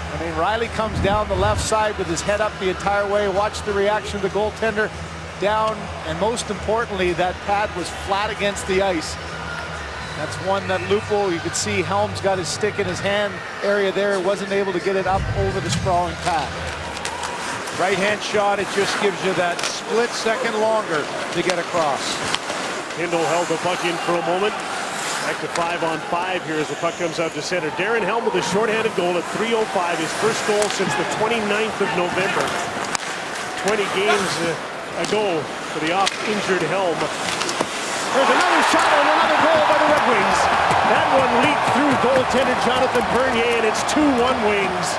I mean, Rielly comes down the left side with his head up the entire way. Watch the reaction of the goaltender down. And most importantly, that pad was flat against the ice. That's one that Lupul, you could see Helm's got his stick in his hand area there. Wasn't able to get it up over the sprawling pad. Right-hand shot, it just gives you that split second longer to get across. Hindle held the puck in for a moment. Back to 5-on-5 here as the puck comes out to center. Darren Helm with a shorthanded goal at 3:05, his first goal since the 29th of November. 20 games ago for the off-injured Helm. There's another shot and another goal by the Red Wings. That one leaked through goaltender Jonathan Bernier, and it's 2-1 Wings.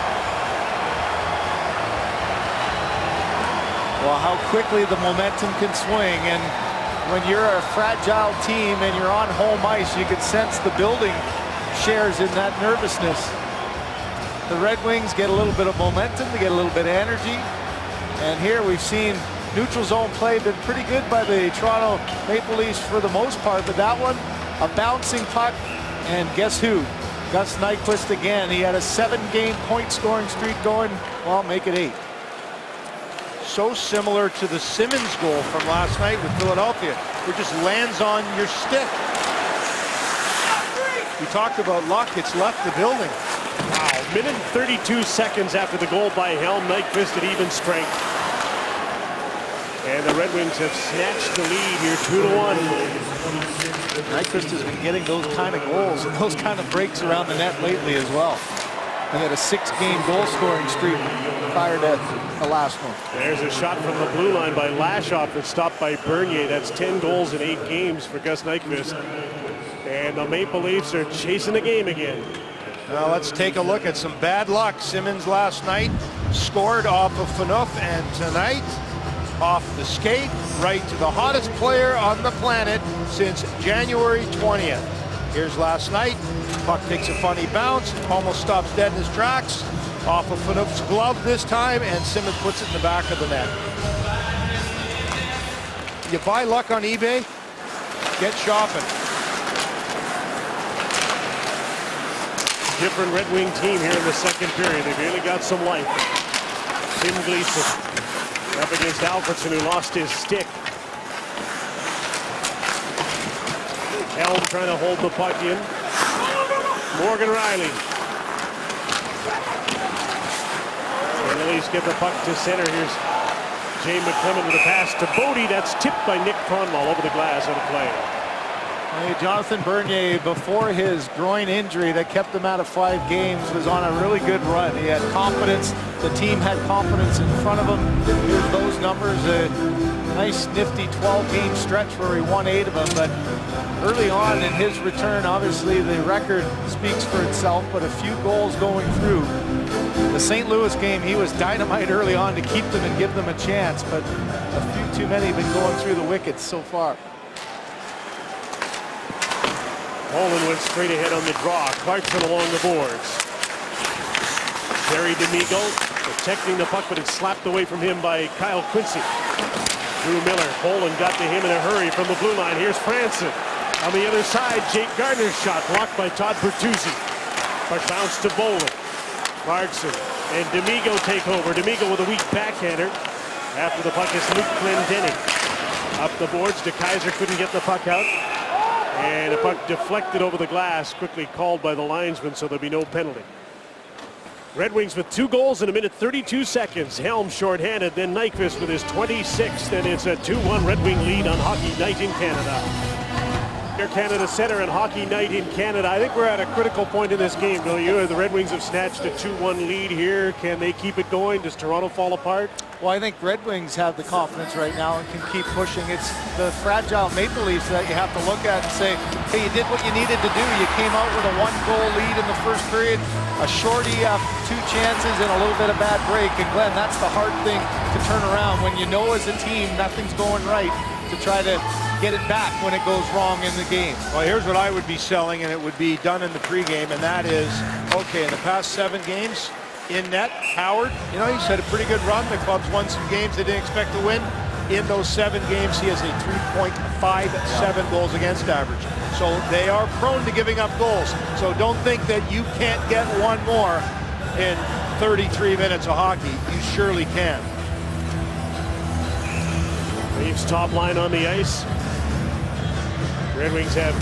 Well, how quickly the momentum can swing, and when you're a fragile team and you're on home ice, you can sense the building shares in that nervousness. The Red Wings get a little bit of momentum, they get a little bit of energy, and here we've seen neutral zone play been pretty good by the Toronto Maple Leafs for the most part, but that one, a bouncing puck, and guess who? Gus Nyquist again. He had a 7-game point scoring streak going. Well, make it 8. So similar to the Simmons goal from last night with Philadelphia. It just lands on your stick. We talked about luck. It's left the building. Wow, minute and 32 seconds after the goal by Helm. Nyquist at even strength. And the Red Wings have snatched the lead here, 2-1. Nyquist has been getting those kind of goals and those kind of breaks around the net lately as well. He had a 6-game goal scoring streak prior to the last one. There's a shot from the blue line by Lashoff that's stopped by Bernier. That's 10 goals in 8 games for Gus Nyquist. And the Maple Leafs are chasing the game again. Now let's take a look at some bad luck. Simmons last night scored off of Phaneuf, and tonight off the skate right to the hottest player on the planet since January 20th. Here's last night. Puck takes a funny bounce, almost stops dead in his tracks. Off of Phaneuf's glove this time, and Simmons puts it in the back of the net. You buy luck on eBay, get shopping. Different Red Wing team here in the second period. They've really got some life. Tim Gleason up against Alfredson, who lost his stick. Helm trying to hold the puck in. Morgan Riley. And the Leafs get the puck to center. Here's Jay McClement with a pass to Bodie. That's tipped by Nick Kronwall over the glass out of play. Hey, Jonathan Bernier, before his groin injury that kept him out of 5 games, was on a really good run. He had confidence. The team had confidence in front of him. Here's those numbers. A nice, nifty 12-game stretch where he won 8 of them. But early on in his return, obviously the record speaks for itself, but a few goals going through. The St. Louis game, he was dynamite early on to keep them and give them a chance, but a few too many have been going through the wickets so far. Poland went straight ahead on the draw. Clarkson along the boards. Terry D'Amigo protecting the puck, but it's slapped away from him by Kyle Quincy. Drew Miller. Poland got to him in a hurry from the blue line. Here's Franson. On the other side, Jake Gardner's shot blocked by Todd Bertuzzi. Puck bounced to Bolin. Clarkson and D'Amigo take over. D'Amigo with a weak backhander. After the puck is Luke Glendening. Up the boards, DeKaiser couldn't get the puck out. And the puck deflected over the glass, quickly called by the linesman, so there'll be no penalty. Red Wings with 2 goals in a minute 32 seconds. Helm shorthanded, then Nyquist with his 26th, and it's a 2-1 Red Wing lead on Hockey Night in Canada. Air Canada Centre and Hockey Night in Canada. I think we're at a critical point in this game, don't you? The Red Wings have snatched a 2-1 lead here. Can they keep it going? Does Toronto fall apart? Well, I think Red Wings have the confidence right now and can keep pushing. It's the fragile Maple Leafs that you have to look at and say, hey, you did what you needed to do. You came out with a 1-goal lead in the first period, a shorty after 2 chances and a little bit of bad break. And Glenn, that's the hard thing to turn around when you know as a team nothing's going right, to try to get it back when it goes wrong in the game. Well, here's what I would be selling, and it would be done in the pregame, and that is, okay, in the past 7 games, in net, Howard, you know, he's had a pretty good run. The club's won some games they didn't expect to win. In those 7 games, he has a 3.57 goals against average. So they are prone to giving up goals. So don't think that you can't get one more in 33 minutes of hockey. You surely can. Leafs top line on the ice. Red Wings have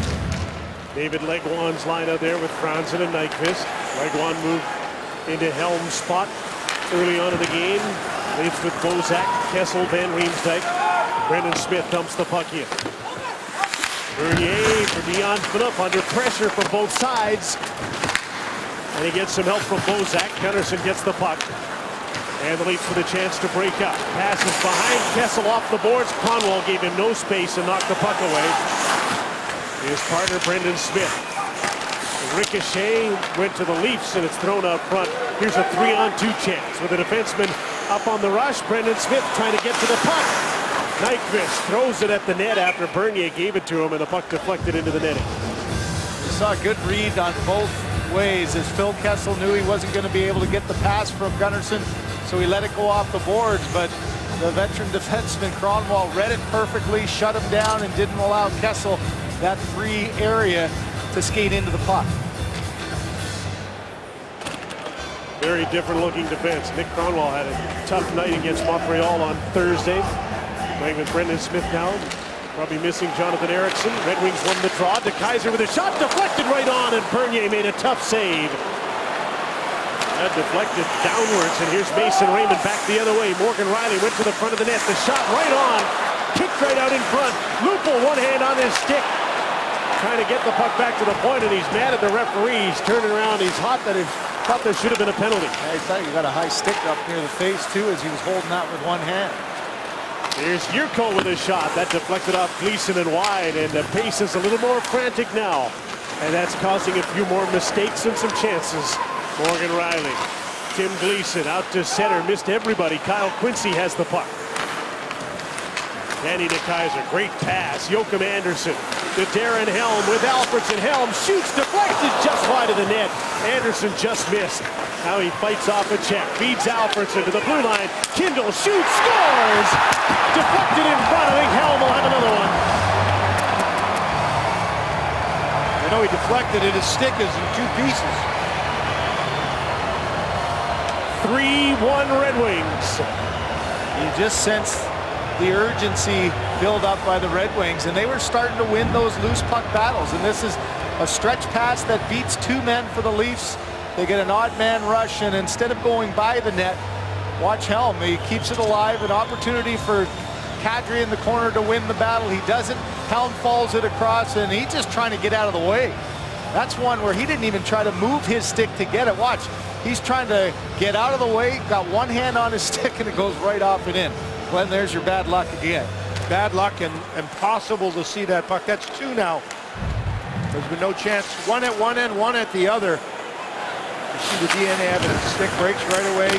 David Legwand's line out there with Franson and Nyquist. Legwand moved into Helm's spot early on in the game. Leafs with Bozak, Kessel, Van Riemsdyk. Brendan Smith dumps the puck in. Bernier for Dion Phaneuf under pressure from both sides. And he gets some help from Bozak. Gunnarsson gets the puck. And the Leafs with a chance to break up. Passes behind Kessel off the boards. Kronwall gave him no space and knocked the puck away. His partner, Brendan Smith. The ricochet went to the Leafs, and it's thrown up front. Here's a 3-on-2 chance with a defenseman up on the rush. Brendan Smith trying to get to the puck. Nyquist throws it at the net after Bernier gave it to him, and the puck deflected into the netting. You saw a good read on both ways as Phil Kessel knew he wasn't going to be able to get the pass from Gunnarsson, so he let it go off the boards, but the veteran defenseman Kronwall read it perfectly, shut him down, and didn't allow Kessel that free area to skate into the puck. Very different looking defense. Nick Kronwall had a tough night against Montreal on Thursday. Playing with Brendan Smith now. Probably missing Jonathan Ericsson. Red Wings won the draw. DeKaiser with a shot deflected right on, and Bernier made a tough save. That deflected downwards, and here's Mason Raymond back the other way. Morgan Riley went to the front of the net. The shot right on. Kicked right out in front. Lupul one hand on his stick. Trying to get the puck back to the point, and he's mad at the referee. He's turning around. He's hot that he thought there should have been a penalty. I thought you got a high stick up near the face, too, as he was holding that with one hand. Here's Yurko with a shot. That deflected off Gleason and wide, and the pace is a little more frantic now. And that's causing a few more mistakes and some chances. Morgan Riley. Tim Gleason out to center. Missed everybody. Kyle Quincy has the puck. Danny DeKaiser. Great pass. Joachim Anderson to Darren Helm with Alfredson. Helm shoots, deflected just wide of the net. Anderson just missed. Now he fights off a check. Feeds Alfredson to the blue line. Kindle shoots, scores! Deflected in front. I think Helm will have another one. You know, he deflected it. His stick is in 2 pieces. 3-1 Red Wings. You just sense the urgency build up by the Red Wings, and they were starting to win those loose puck battles, and this is a stretch pass that beats 2 men for the Leafs. They get an odd man rush, and instead of going by the net, watch Helm. He keeps it alive. An opportunity for Kadri in the corner to win the battle. He doesn't. Helm falls it across, and he's just trying to get out of the way. That's one where he didn't even try to move his stick to get it. Watch. He's trying to get out of the way, got one hand on his stick, and it goes right off and in. Glenn, there's your bad luck again. Bad luck and impossible to see that puck. That's 2 now. There's been no chance. One at one end, one at the other. You see the DNA evidence. Stick breaks right away.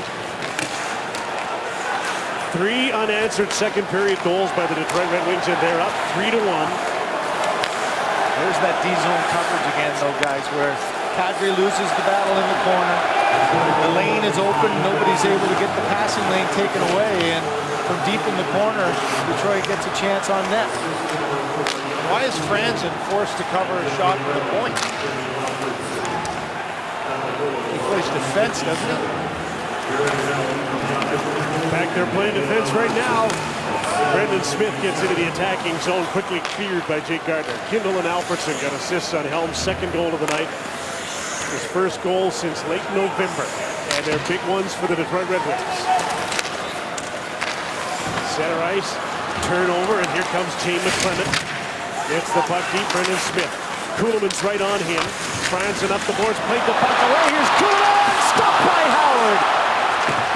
3 unanswered second period goals by the Detroit Red Wings, and they're up 3-1. There's that D-zone coverage again, though, guys, where Kadri loses the battle in the corner. The lane is open. Nobody's able to get the passing lane taken away, and from deep in the corner, Detroit gets a chance on net. Why is Franzen forced to cover a shot for the point? He plays defense, doesn't he? In fact, they're playing defense right now. Brendan Smith gets into the attacking zone, quickly cleared by Jake Gardiner. Kindle and Alfredsson got assists on Helm's second goal of the night. His first goal since late November. And they're big ones for the Detroit Red Wings. Center ice, turnover, and here comes Jay McClement. Gets the puck deep, Brendan Smith. Kuhlman's right on him. Franzen up the boards, played the puck away. Here's Kuhlman, stopped by Howard.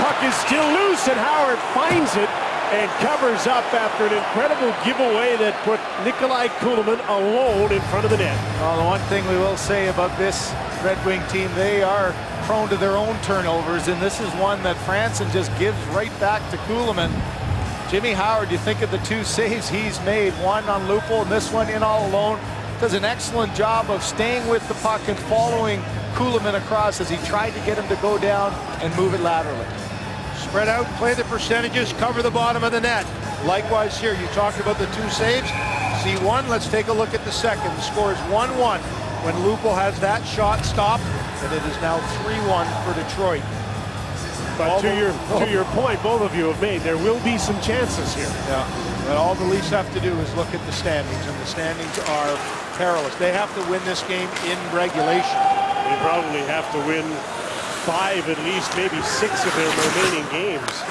Puck is still loose, and Howard finds it and covers up after an incredible giveaway that put Nikolai Kuhlman alone in front of the net. Well, the one thing we will say about this Red Wing team, they are prone to their own turnovers, and this is one that Franzen just gives right back to Kuhlman. Jimmy Howard, you think of the 2 saves he's made, one on Lupul and this one in all alone, does an excellent job of staying with the puck and following Kuhlman across as he tried to get him to go down and move it laterally. Spread out, play the percentages, cover the bottom of the net. Likewise here, you talked about the 2 saves. See one, let's take a look at the second. The score is 1-1 when Lupul has that shot stopped, and it is now 3-1 for Detroit. But to your point, both of you have made, there will be some chances here. Yeah, but all the Leafs have to do is look at the standings, and the standings are perilous. They have to win this game in regulation. They probably have to win 5 at least, maybe 6 of their remaining games.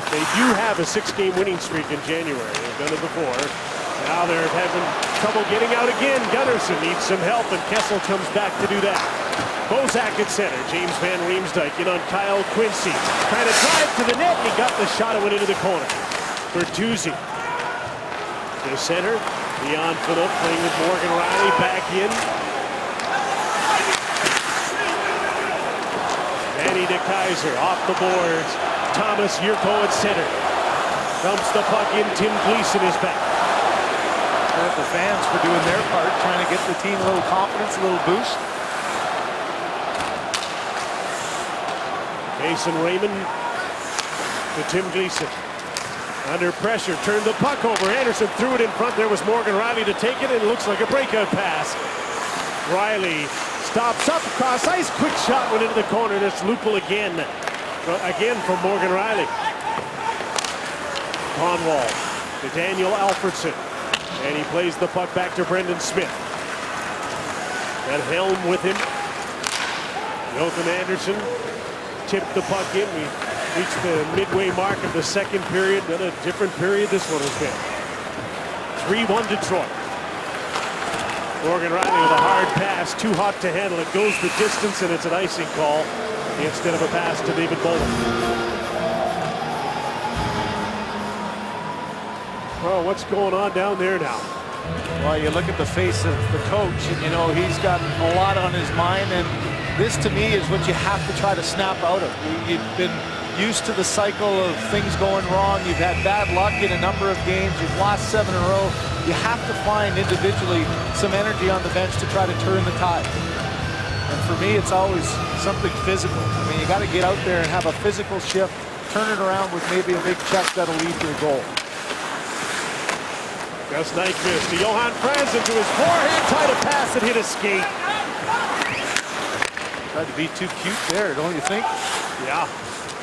They do have a 6-game winning streak in January. They've done it before. Now they're having trouble getting out again. Gunnarsson needs some help, and Kessel comes back to do that. Bozak at center. James Van Riemsdyk in on Kyle Quincy. Trying to drive to the net. He got the shot and went into the corner. Bertuzzi to center. Leon Philip playing with Morgan Riley back in. Danny DeKeyser off the boards. Thomas Yurko at center. Dumps the puck in. Tim Gleason is back. The fans for doing their part, trying to get the team a little confidence, a little boost. Mason Raymond to Tim Gleason. Under pressure, turned the puck over. Anderson threw it in front. There was Morgan Riley to take it, and it looks like a breakout pass. Riley stops up, cross ice, quick shot went into the corner. That's Lupul again. Again from Morgan Riley. Conwall to Daniel Alfredsson. And he plays the puck back to Brendan Smith. That Helm with him. Johan Anderson tipped the puck in. We reached the midway mark of the second period. Then a different period this one has been. 3-1 Detroit. Morgan Riley with a hard pass, too hot to handle. It goes the distance, and it's an icing call instead of a pass to David Bolland. Well, what's going on down there now? Well, you look at the face of the coach, and you know he's got a lot on his mind, and this to me is what you have to try to snap out of. You've been used to the cycle of things going wrong. You've had bad luck in a number of games. You've lost 7 in a row. You have to find individually some energy on the bench to try to turn the tide. And for me, it's always something physical. I mean, you got to get out there and have a physical shift, turn it around with maybe a big check that'll lead to a goal. Gus Nyquist to Johan Franzen to his forehand, tried to pass and hit a skate. Tried to be too cute there, don't you think? Yeah.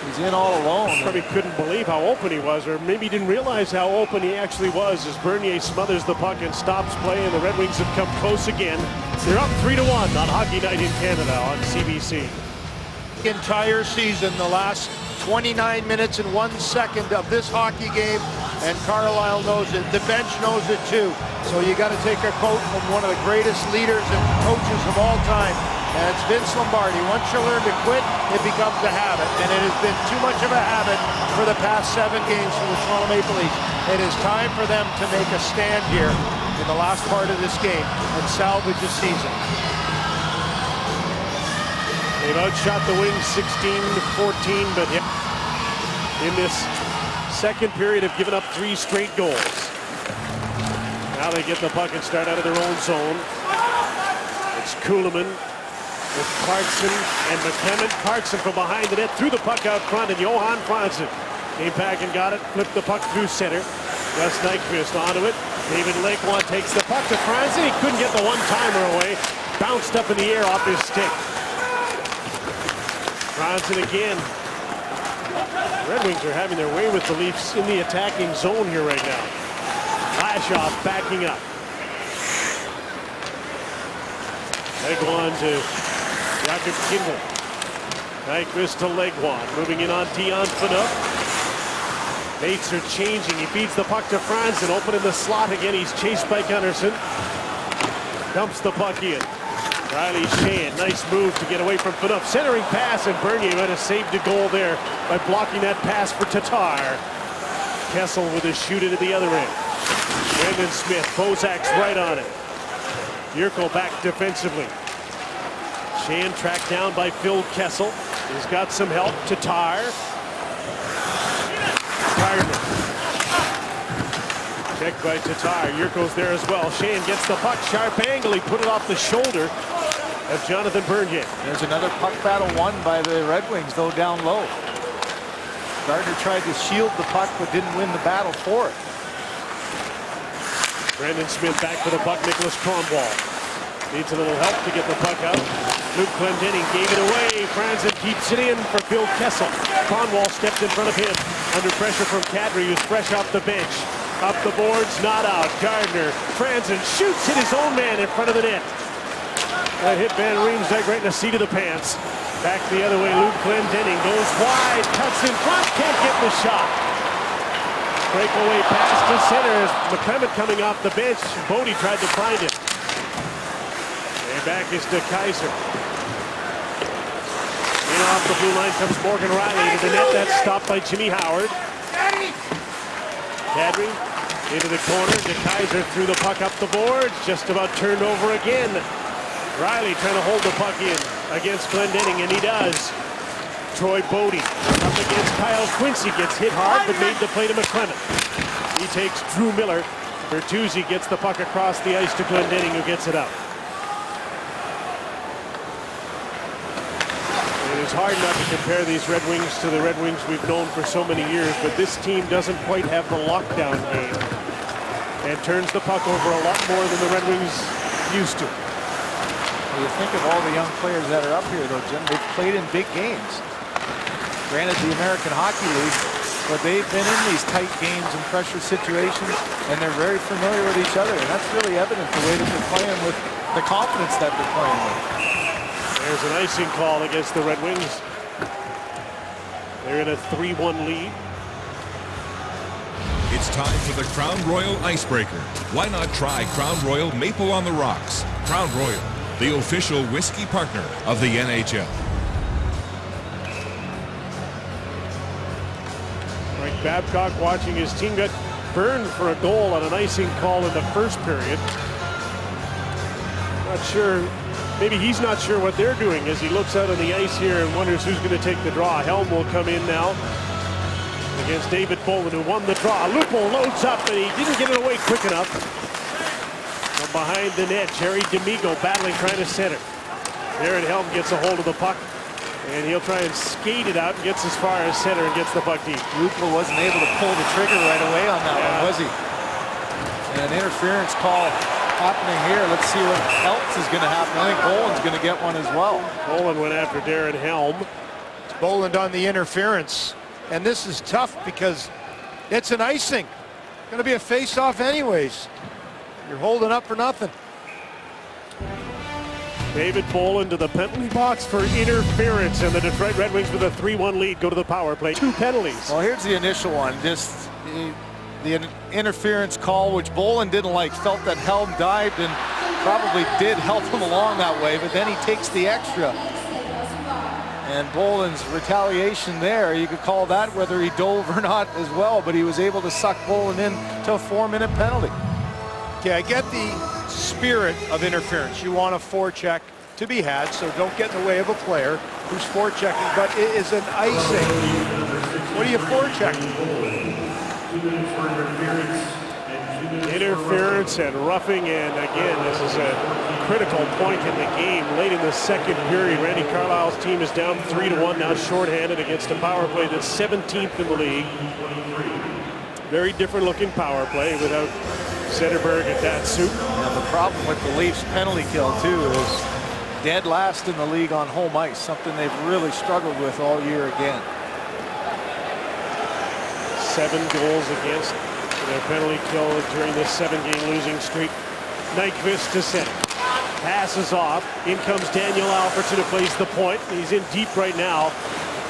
He's in all alone. Probably couldn't believe how open he was, or maybe didn't realize how open he actually was as Bernier smothers the puck and stops play, and the Red Wings have come close again. They're up 3-1 on Hockey Night in Canada on CBC. Entire season, the last 29 minutes and 1 second of this hockey game, and Carlisle knows it. The bench knows it too. So you got to take a quote from one of the greatest leaders and coaches of all time, and it's Vince Lombardi. Once you learn to quit, it becomes a habit, and it has been too much of a habit for the past 7 games for the Toronto Maple Leafs. It is time for them to make a stand here in the last part of this game and salvage the season. They've outshot the Wings 16-14, but in this second period have given up 3 straight goals. Now they get the puck and start out of their own zone. It's Kuhlman with Clarkson and McClement. Clarkson from behind the net, threw the puck out front, and Johan Franzen came back and got it, flipped the puck through center. Gus Nyquist onto it. David Laquan takes the puck to Franzen. He couldn't get the one-timer away. Bounced up in the air off his stick. Franzen again. The Red Wings are having their way with the Leafs in the attacking zone here right now. Lashoff backing up. Legwand to Jakob Kindl. Nyquist to Legwand. Moving in on Dion Phaneuf. Mates are changing. He feeds the puck to Franzen. Open in the slot again. He's chased by Gunnarsson. Dumps the puck in. Riley Sheahan, nice move to get away from Phaneuf. Centering pass, and Bernier might have saved a goal there by blocking that pass for Tatar. Kessel with a shoot into the other end. Brendan Smith, Bozak's right on it. Yurko back defensively. Sheahan tracked down by Phil Kessel. He's got some help. Tatar. Gardner. Checked by Tatar. Yurko's there as well. Sheahan gets the puck. Sharp angle. He put it off the shoulder of Jonathan Bernier. There's another puck battle won by the Red Wings, though down low. Gardner tried to shield the puck, but didn't win the battle for it. Brandon Smith back for the puck. Nicholas Kronwall needs a little help to get the puck out. Luke Glendening gave it away. Franzen keeps it in for Phil Kessel. Kronwall stepped in front of him. Under pressure from Kadri, who's fresh off the bench. Up the boards, not out. Gardner. Franzen shoots, hit his own man in front of the net. That hit Van Riemsdyk right in the seat of the pants. Back the other way, Luke Glendening goes wide, cuts in front, can't get the shot. Breakaway pass to center as McClement coming off the bench. Bodie tried to find him. And back is to Kaiser. In off the blue line comes Morgan Riley to the net. That's stopped by Jimmy Howard. Kadri into the corner. De Kaiser threw the puck up the boards. Just about turned over again. Riley trying to hold the puck in against Glendening, and he does. Troy Bodie up against Kyle Quincy. Gets hit hard, but made the play to McClement. He takes Drew Miller. Bertuzzi gets the puck across the ice to Glendening, who gets it out. It is hard not to compare these Red Wings to the Red Wings we've known for so many years, but this team doesn't quite have the lockdown game and turns the puck over a lot more than the Red Wings used to. Well, you think of all the young players that are up here, though, Jim, they've played in big games. Granted, the American Hockey League, but they've been in these tight games and pressure situations, and they're very familiar with each other, and that's really evident the way that they're playing with the confidence that they're playing with. There's an icing call against the Red Wings. They're in a 3-1 lead. It's time for the Crown Royal Icebreaker. Why not try Crown Royal Maple on the Rocks? Crown Royal, the official whiskey partner of the NHL. Mike Babcock watching his team get burned for a goal on an icing call in the first period. Not sure, maybe he's not sure what they're doing as he looks out on the ice here and wonders who's going to take the draw. Helm will come in now against David Bolin, who won the draw. Lupo loads up, and he didn't get it away quick enough. From behind the net, Jerry D'Amigo battling, trying to center. Darren Helm gets a hold of the puck, and he'll try and skate it out and gets as far as center and gets the puck deep. Lupo wasn't able to pull the trigger right away on that one, was he? And an interference call happening here. Let's see what else is going to happen. I think Boland's going to get one as well. Boland went after Darren Helm. It's Boland on the interference. And this is tough because it's an icing. Going to be a face-off anyways. You're holding up for nothing. David Boland to the penalty box for interference, and the Detroit Red Wings with a 3-1 lead go to the power play. 2 penalties. Well, here's the initial one. Just the interference call, which Boland didn't like. Felt that Helm dived and probably did help him along that way, but then he takes the extra. And Boland's retaliation there, you could call that whether he dove or not as well, but he was able to suck Boland in to a 4-minute penalty. Okay, I get the spirit of interference. You want a forecheck to be had, so don't get in the way of a player who's forechecking, but it is an icing. What are you forechecking? Interference and roughing, and again, this is a critical point in the game. Late in the second period, Randy Carlyle's team is down 3-1, now shorthanded against a power play that's 17th in the league. Very different looking power play without Zetterberg and Datsyuk. And the problem with the Leafs penalty kill too is dead last in the league on home ice, something they've really struggled with all year again. 7 goals against their penalty kill during this 7-game losing streak. Nyquist to center. Passes off. In comes Daniel Alfredsson, who plays the point. He's in deep right now.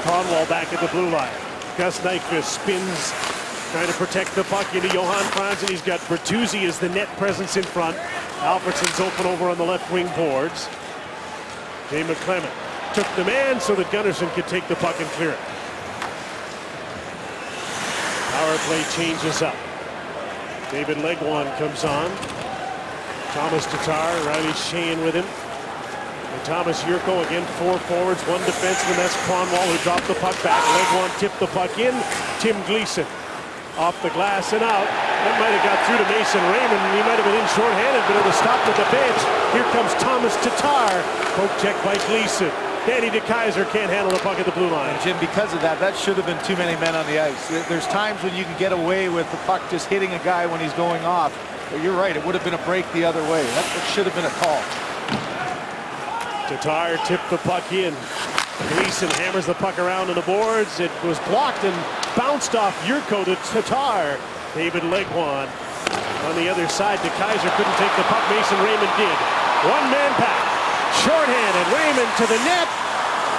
Kronwall back at the blue line. Gus Nyquist spins, trying to protect the puck into Johan Franzen. He's got Bertuzzi as the net presence in front. Alfredsson's open over on the left wing boards. Jay McClement took the man so that Gunnarsson could take the puck and clear it. Power play changes up. David Legwand comes on. Thomas Tatar, Riley Sheahan with him. And Thomas Yurko again, 4 forwards, 1 defenseman. That's Kronwall who dropped the puck back. Legwand tipped the puck in. Tim Gleason off the glass and out. That might have got through to Mason Raymond. He might have been in shorthanded, but it was stopped at the bench. Here comes Thomas Tatar. Poke check by Gleason. Danny DeKeyser can't handle the puck at the blue line. And Jim, because of that, that should have been too many men on the ice. There's times when you can get away with the puck just hitting a guy when he's going off. But you're right, it would have been a break the other way. That should have been a call. Tatar tipped the puck in. Gleason hammers the puck around on the boards. It was blocked and bounced off Yurko to Tatar. David Legwand on the other side. DeKeyser couldn't take the puck. Mason Raymond did. 1-man pack. Shorthanded. Raymond to the net.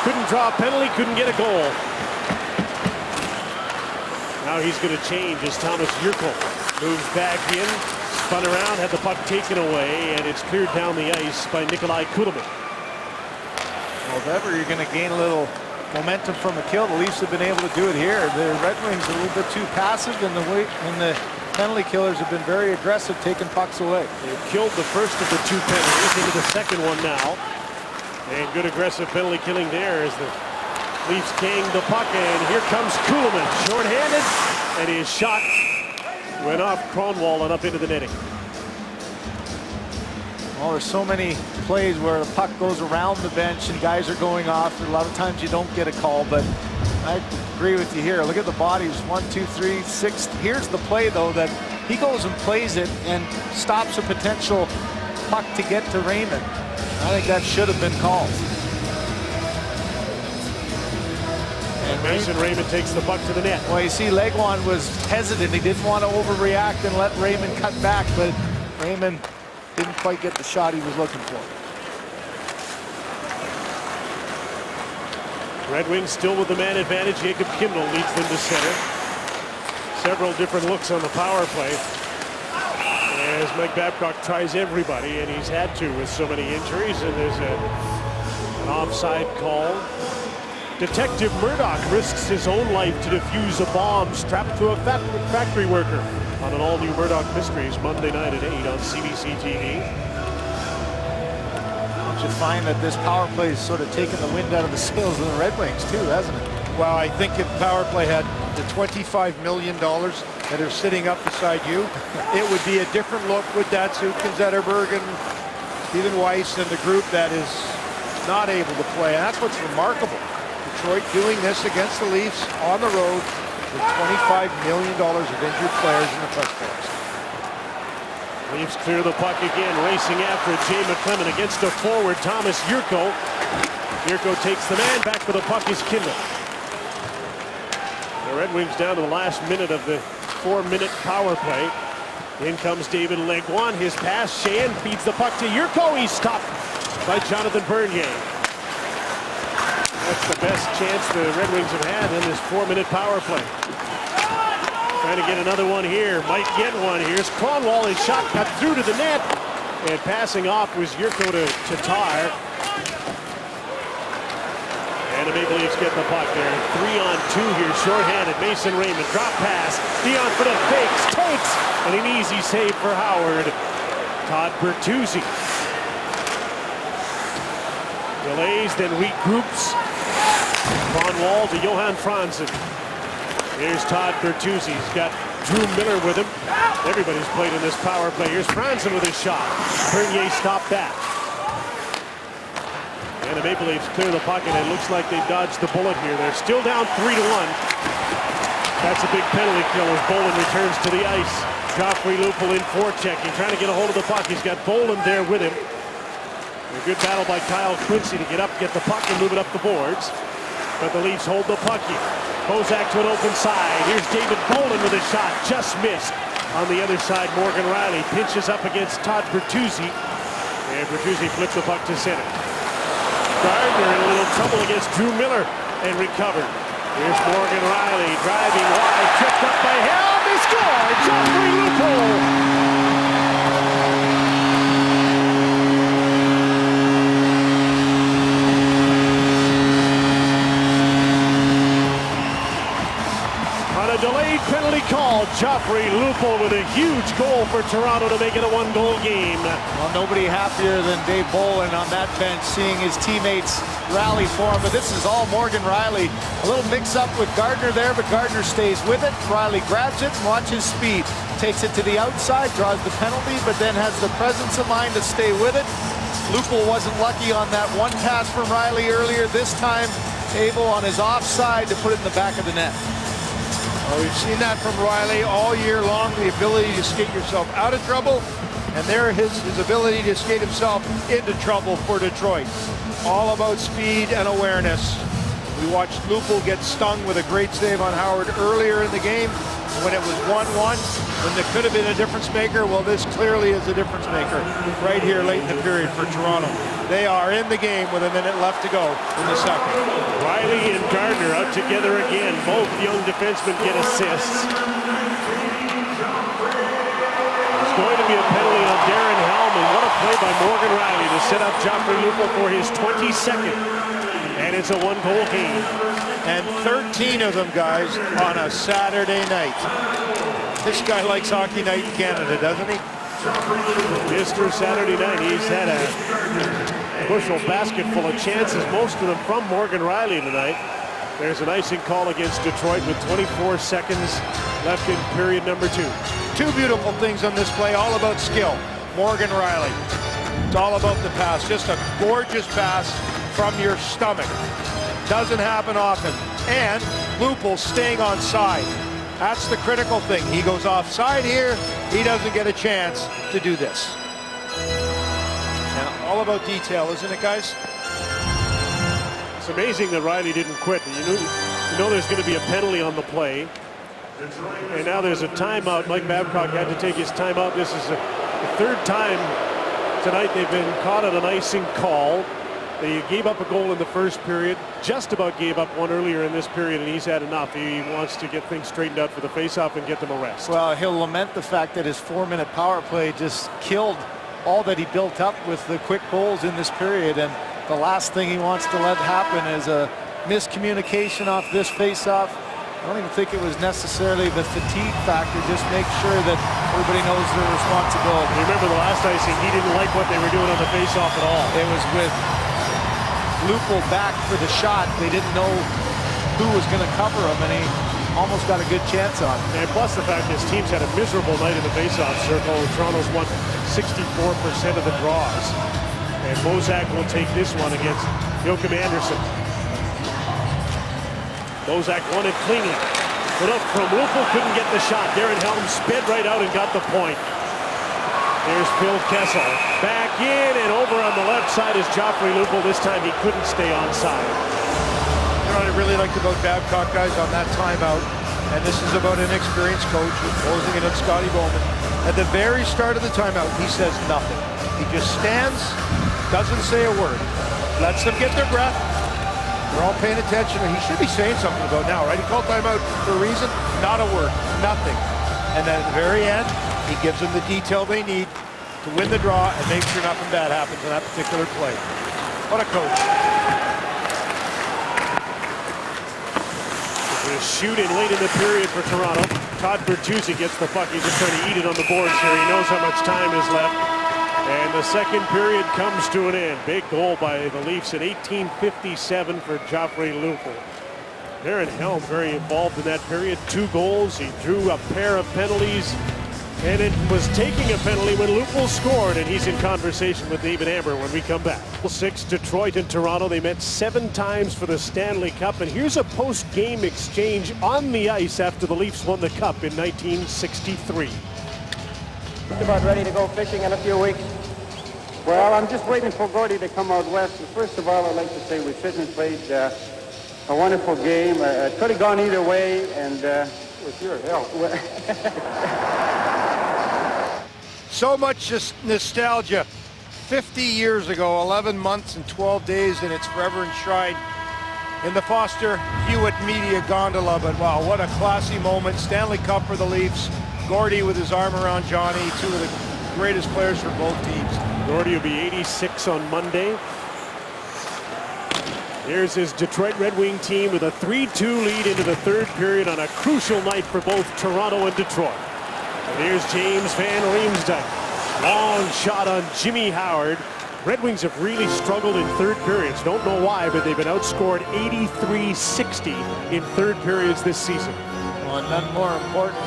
Couldn't draw a penalty. Couldn't get a goal. Now he's going to change as Thomas Yurko moves back in. Spun around. Had the puck taken away. And it's cleared down the ice by Nikolai Kulemin. Well, if ever you're going to gain a little momentum from a kill, the Leafs have been able to do it here. The Red Wings are a little bit too passive, and the penalty killers have been very aggressive, taking pucks away. They've killed the first of the 2 penalties, into the second one now. And good aggressive penalty killing there as the Leafs gang the puck, and here comes Kulemin, shorthanded, and his shot went off Kronwall and up into the netting. Well, there's so many plays where the puck goes around the bench and guys are going off. A lot of times you don't get a call, but I agree with you here. Look at the bodies, 1, 2, 3, 6. Here's the play, though, that he goes and plays it and stops a potential puck to get to Raymond. I think that should have been called. And Mason Raymond takes the puck to the net. Well, you see, Legwand was hesitant. He didn't want to overreact and let Raymond cut back, but Raymond didn't quite get the shot he was looking for. Red Wings still with the man advantage. Jacob Kindle leads them to center. Several different looks on the power play as Mike Babcock tries everybody, and he's had to with so many injuries, and there's an offside call. Detective Murdoch risks his own life to defuse a bomb strapped to a factory worker on an all-new Murdoch Mysteries Monday night at 8 on CBC TV. You should find that this power play has sort of taken the wind out of the sails of the Red Wings too, hasn't it? Well, I think if power play had the $25 million that are sitting up beside you, it would be a different look with Datsyuk and Zetterberg and Stephen Weiss and the group that is not able to play. And that's what's remarkable. Detroit doing this against the Leafs on the road with $25 million of injured players in the press box. Leafs clear the puck again, racing after it. Jay McClement against the forward, Thomas Jurco. Jurco takes the man, back for the puck is Kindle. The Red Wings down to the last minute of the 4-minute power play. In comes David Legwand, his pass, Sheahan feeds the puck to Jurco, he's stopped by Jonathan Bernier. That's the best chance the Red Wings have had in this 4-minute power play. Trying to get another one here, might get one. Here's Kronwall, his shot cut through to the net. And passing off was Jurco to Tatar. And the Maple Leafs get the puck there. 3-on-2 here, shorthanded. Mason Raymond, drop pass. Dion for the fakes, takes, and an easy save for Howard. Todd Bertuzzi. Delays, then regroups. Kronwall to Johan Franzen. Here's Todd Bertuzzi. He's got Drew Miller with him. Everybody's played in this power play. Here's Franzen with his shot. Bernier stopped that. And the Maple Leafs clear the puck, and it looks like they dodged the bullet here. They're still down 3-1. That's a big penalty kill as Bolin returns to the ice. Joffrey Lupul in forechecking, trying to get a hold of the puck. He's got Bolin there with him. A good battle by Kyle Quincy to get up, get the puck, and move it up the boards. But the Leafs hold the puck here. Bozak to an open side. Here's David Bolin with a shot. Just missed. On the other side, Morgan Riley pinches up against Todd Bertuzzi. And Bertuzzi flips the puck to center. Gardner in a little trouble against Drew Miller and recovered. Here's Morgan Riley driving wide. Tripped up by Helm. He scored! Joffrey Lupul! A delayed penalty call. Joffrey Lupul with a huge goal for Toronto to make it a 1-goal game. Well, nobody happier than Dave Bolin on that bench, seeing his teammates rally for him. But this is all Morgan Riley. A little mix-up with Gardner there, but Gardner stays with it. Riley grabs it and watch his speed. Takes it to the outside, draws the penalty, but then has the presence of mind to stay with it. Lupul wasn't lucky on that one pass from Riley earlier. This time, able on his offside to put it in the back of the net. Well, we've seen that from Riley all year long, the ability to skate yourself out of trouble, and there his ability to skate himself into trouble for Detroit. All about speed and awareness. We watched Lupul get stung with a great save on Howard earlier in the game when it was 1-1, when there could have been a difference maker. Well, this clearly is a difference maker right here late in the period for Toronto. They are in the game with a minute left to go in the second. Riley and Gardner out together again. Both young defensemen get assists. It's going to be a penalty on Darren Helm, and what a play by Morgan Riley to set up Joffrey Lupul for his 22nd. And it's a 1-goal game. And 13 of them, guys, on a Saturday night. This guy likes hockey night in Canada, doesn't he? Mr. Saturday night, he's had a bushel basket full of chances, most of them from Morgan Riley tonight. There's an icing call against Detroit with 24 seconds left in period number 2. Two beautiful things on this play, all about skill. Morgan Riley, it's all about the pass. Just a gorgeous pass from your stomach. Doesn't happen often. And Lupul staying on side. That's the critical thing. He goes offside here. He doesn't get a chance to do this. And all about detail, isn't it, guys? It's amazing that Riley didn't quit. You know there's going to be a penalty on the play. And now there's a timeout. Mike Babcock had to take his timeout. This is the third time tonight they've been caught on an icing call. They gave up a goal in the first period, just about gave up one earlier in this period, and he's had enough. He wants to get things straightened out for the faceoff and get them a rest. Well, he'll lament the fact that his 4-minute power play just killed all that he built up with the quick goals in this period, and the last thing he wants to let happen is a miscommunication off this faceoff. I don't even think it was necessarily the fatigue factor. Just make sure that everybody knows their responsibility. Remember the last icing, he didn't like what they were doing on the faceoff at all. It was with Lupul back for the shot. They didn't know who was going to cover him, and he almost got a good chance on it. And plus the fact his team's had a miserable night in the faceoff circle. Toronto's won 64% of the draws. And Bozak will take this one against Joachim Andersen. Bozak won it cleanly. Put up from Lupul, couldn't get the shot. Darren Helm sped right out and got the point. There's Phil Kessel. Back in and over on the left side is Joffrey Lupul. This time he couldn't stay onside. You know what I really liked about Babcock, guys, on that timeout, and this is about an experienced coach who's closing it at Scotty Bowman. At the very start of the timeout, he says nothing. He just stands, doesn't say a word, lets them get their breath. They're all paying attention, and he should be saying something about now, right? He called timeout for a reason, not a word, nothing. And then at the very end, he gives them the detail they need to win the draw and make sure nothing bad happens in that particular play. What a coach. They're shooting late in the period for Toronto. Todd Bertuzzi gets the puck. He's just trying to eat it on the boards here. He knows how much time is left. And the second period comes to an end. Big goal by the Leafs at 18:57 for Joffrey Lupul. Darren Helm very involved in that period. 2 goals. He drew a pair of penalties. And it was taking a penalty when Lupul scored, and he's in conversation with David Amber when we come back. 6, Detroit and Toronto. They met 7 times for the Stanley Cup, and here's a post-game exchange on the ice after the Leafs won the Cup in 1963. Just about ready to go fishing in a few weeks. Well, I'm just waiting for Gordy to come out west. First of all, I'd like to say we certainly played a wonderful game. It could have gone either way, and with your help. So much just nostalgia. 50 years ago, 11 months and 12 days, and it's forever enshrined in the Foster Hewitt Media Gondola. But wow, what a classy moment. Stanley Cup for the Leafs. Gordy with his arm around Johnny, 2 of the greatest players for both teams. Gordy will be 86 on Monday. Here's his Detroit Red Wing team with a 3-2 lead into the third period on a crucial night for both Toronto and Detroit. And here's James Van Riemsdyk. Long shot on Jimmy Howard. Red Wings have really struggled in third periods. Don't know why, but they've been outscored 83-60 in third periods this season. Well, and none more important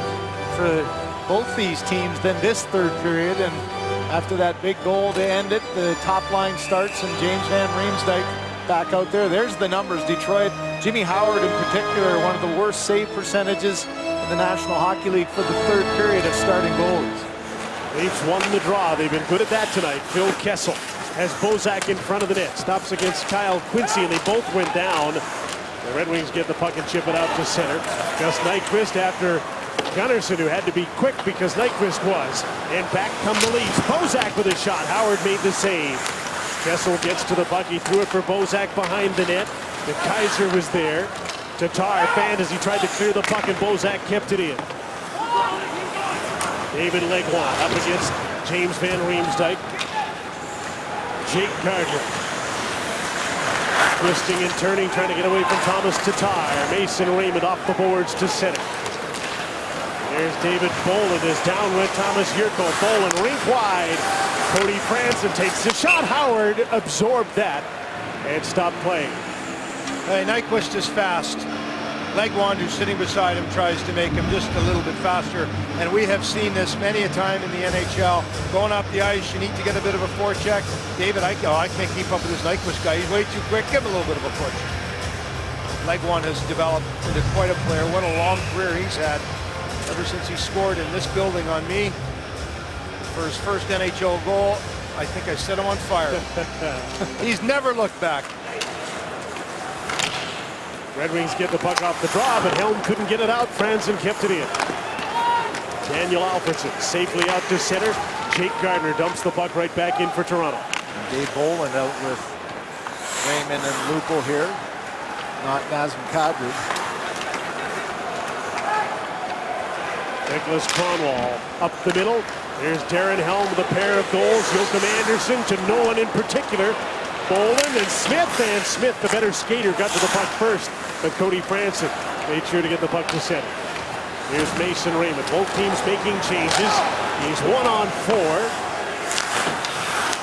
for both these teams than this third period. And after that big goal to end it, the top line starts and James Van Riemsdyk back out there. There's the numbers. Detroit, Jimmy Howard in particular, one of the worst save percentages in the National Hockey League for the third period of starting goalies. Leafs won the draw. They've been good at that tonight. Phil Kessel has Bozak in front of the net. Stops against Kyle Quincy, and they both went down. The Red Wings get the puck and chip it out to center. Gus Nyquist after Gunnarsson, who had to be quick because Nyquist was. And back come the Leafs. Bozak with a shot. Howard made the save. Kessel gets to the puck. He threw it for Bozak behind the net. The Kaiser was there. Tatar fanned as he tried to clear the puck, and Bozak kept it in. David Legwand up against James Van Riemsdyk. Jake Gardner twisting and turning, trying to get away from Thomas Tatar. Mason Raymond off the boards to center. There's David Bolin is down with Thomas Yurko. Bolin rink wide. Cody Franson takes the shot. Howard absorbed that and stopped playing. Hey, Nyquist is fast. Legwand, who's sitting beside him, tries to make him just a little bit faster. And we have seen this many a time in the NHL. Going up the ice, you need to get a bit of a forecheck. David, I can't keep up with this Nyquist guy. He's way too quick. Give him a little bit of a push. Legwand has developed into quite a player. What a long career he's had ever since he scored in this building on me for his first NHL goal. I think I set him on fire. He's never looked back. Red Wings get the puck off the draw, but Helm couldn't get it out. Franzen kept it in. Daniel Alfredsson safely out to center. Jake Gardner dumps the puck right back in for Toronto. Dave Bolin out with Raymond and Lupul here, not Nazem Kadri. Nicholas Kronwall up the middle. There's Darren Helm with a pair of goals. Joachim Anderson to no one in particular. Bolin and Smith, the better skater, got to the puck first, but Cody Franson made sure to get the puck to center. Here's Mason Raymond. Both teams making changes. He's 1-on-4.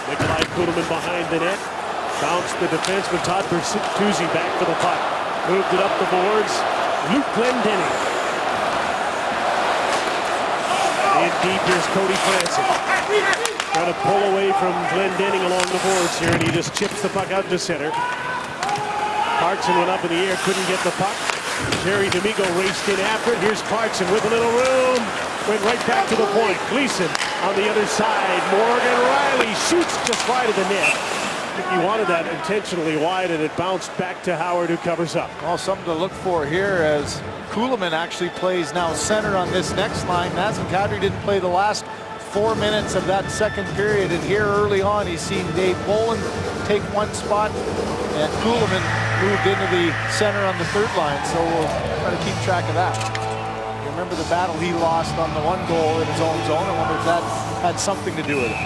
Nikolai Kuhlman behind the net. Bounced the defenseman Todd Bertuzzi back for the puck. Moved it up the boards. Luke Glendening. In deep, here's Cody Franson. Trying to pull away from Glendening along the boards here, and he just chips the puck out to center. Clarkson went up in the air, couldn't get the puck. Jerry D'Amico raced in after it. Here's Clarkson with a little room. Went right back to the point. Gleason on the other side. Morgan Riley shoots just wide of the net. I think he wanted that intentionally wide, and it bounced back to Howard, who covers up. Well, something to look for here as Kuhlman actually plays now center on this next line. Nazem Kadri didn't play the last 4 minutes of that second period, and here early on he's seen Dave Bolland take one spot, and Kuhlman moved into the center on the third line, so we'll try to keep track of that. You remember the battle he lost on the one goal in his own zone. I wonder if that had something to do with it.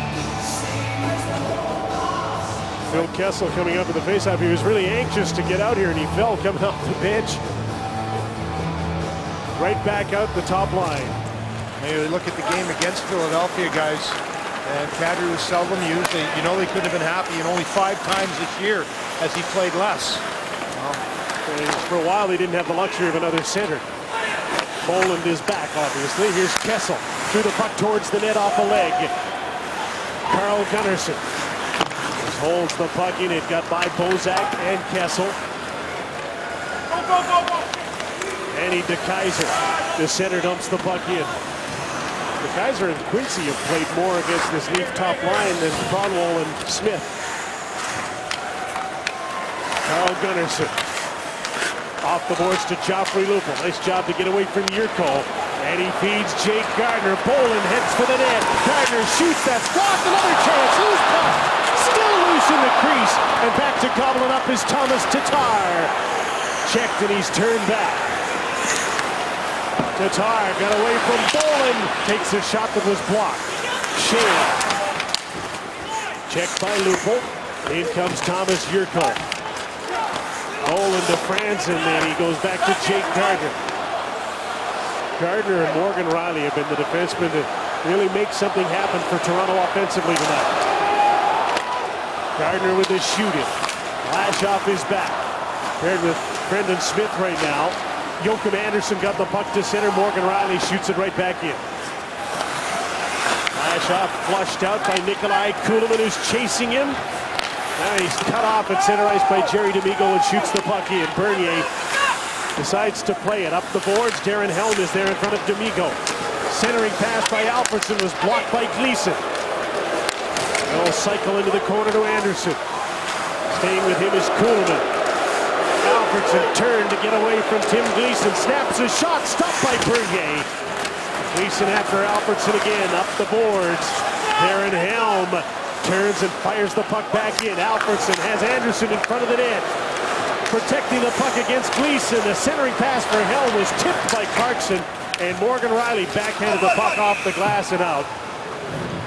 Phil Kessel coming up with the faceoff. He was really anxious to get out here, and he fell coming off the bench. Right back out the top line. Maybe look at the game against Philadelphia, guys. And Kadri was seldom used. You know, they could have been happy, and only 5 times this year as he played less. For a while, they didn't have the luxury of another center. Bolland is back, obviously. Here's Kessel through the puck towards the net off a leg. Carl Gunnarsson holds the puck in. It got by Bozak and Kessel. Andy DeKeyser, the center, dumps the puck in. DeKeyser and Quincy have played more against this Leaf top line than Kronwall and Smith. Carl Gunnarsson off the boards to Joffrey Lupul. Nice job to get away from Yurko. And he feeds Jake Gardiner. Bolland heads for the net. Gardiner shoots. That's blocked. Another chance. Loose puck. Still loose in the crease. And back to gobbling up is Thomas Tatar. Checked, and he's turned back. Tatar got away from Bolland. Takes a shot that was blocked. Shea. Checked by Lupul. In comes Thomas Yurko. Bolland to Franzen, and he goes back to Jake Gardiner. Gardiner and Morgan Riley have been the defensemen that really make something happen for Toronto offensively tonight. Gardiner with the shooting. Lash off his back. Paired with Brendan Smith right now. Joachim Anderson got the puck to center. Morgan Riley shoots it right back in. Lash off, flushed out by Nikolai Kuhlman, who's chasing him. Now he's cut off at center ice by Jerry D'Amico and shoots the puck in. Bernier decides to play it up the boards. Darren Helm is there in front of D'Amico. Centering pass by Alfredsson was blocked by Gleason. They'll cycle into the corner to Anderson. Staying with him is Kuhlman. Alfredsson turned to get away from Tim Gleason. Snaps a shot, stopped by Bernier. Gleason after Alfredsson again, up the boards. Darren Helm turns and fires the puck back in. Alfredsson has Anderson in front of the net. Protecting the puck against Gleason. The centering pass for Helm was tipped by Clarkson. And Morgan Riley backhanded the puck off the glass and out.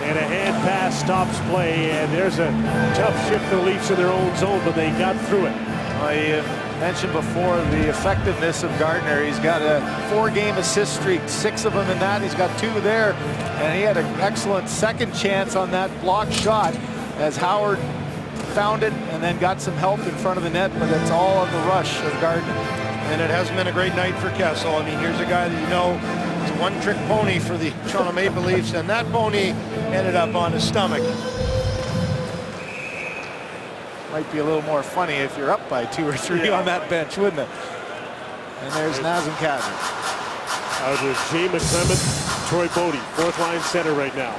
And a hand pass stops play. And there's a tough shift for the Leafs in their own zone, but they got through it. I mentioned before the effectiveness of Gardiner. He's got a 4-game assist streak, 6 of them in that. He's got 2 there, and he had an excellent second chance on that blocked shot as Howard found it and then got some help in front of the net, but it's all on the rush of Gardiner. And it hasn't been a great night for Kessel. I mean, here's a guy that you know is a one-trick pony for the Toronto Maple Leafs, and that pony ended up on his stomach. Might be a little more funny if you're up by 2 or 3 on that bench, wouldn't it? And there's Nazem Kadri. Out with Jay McClement, Troy Bodie, 4th line center right now.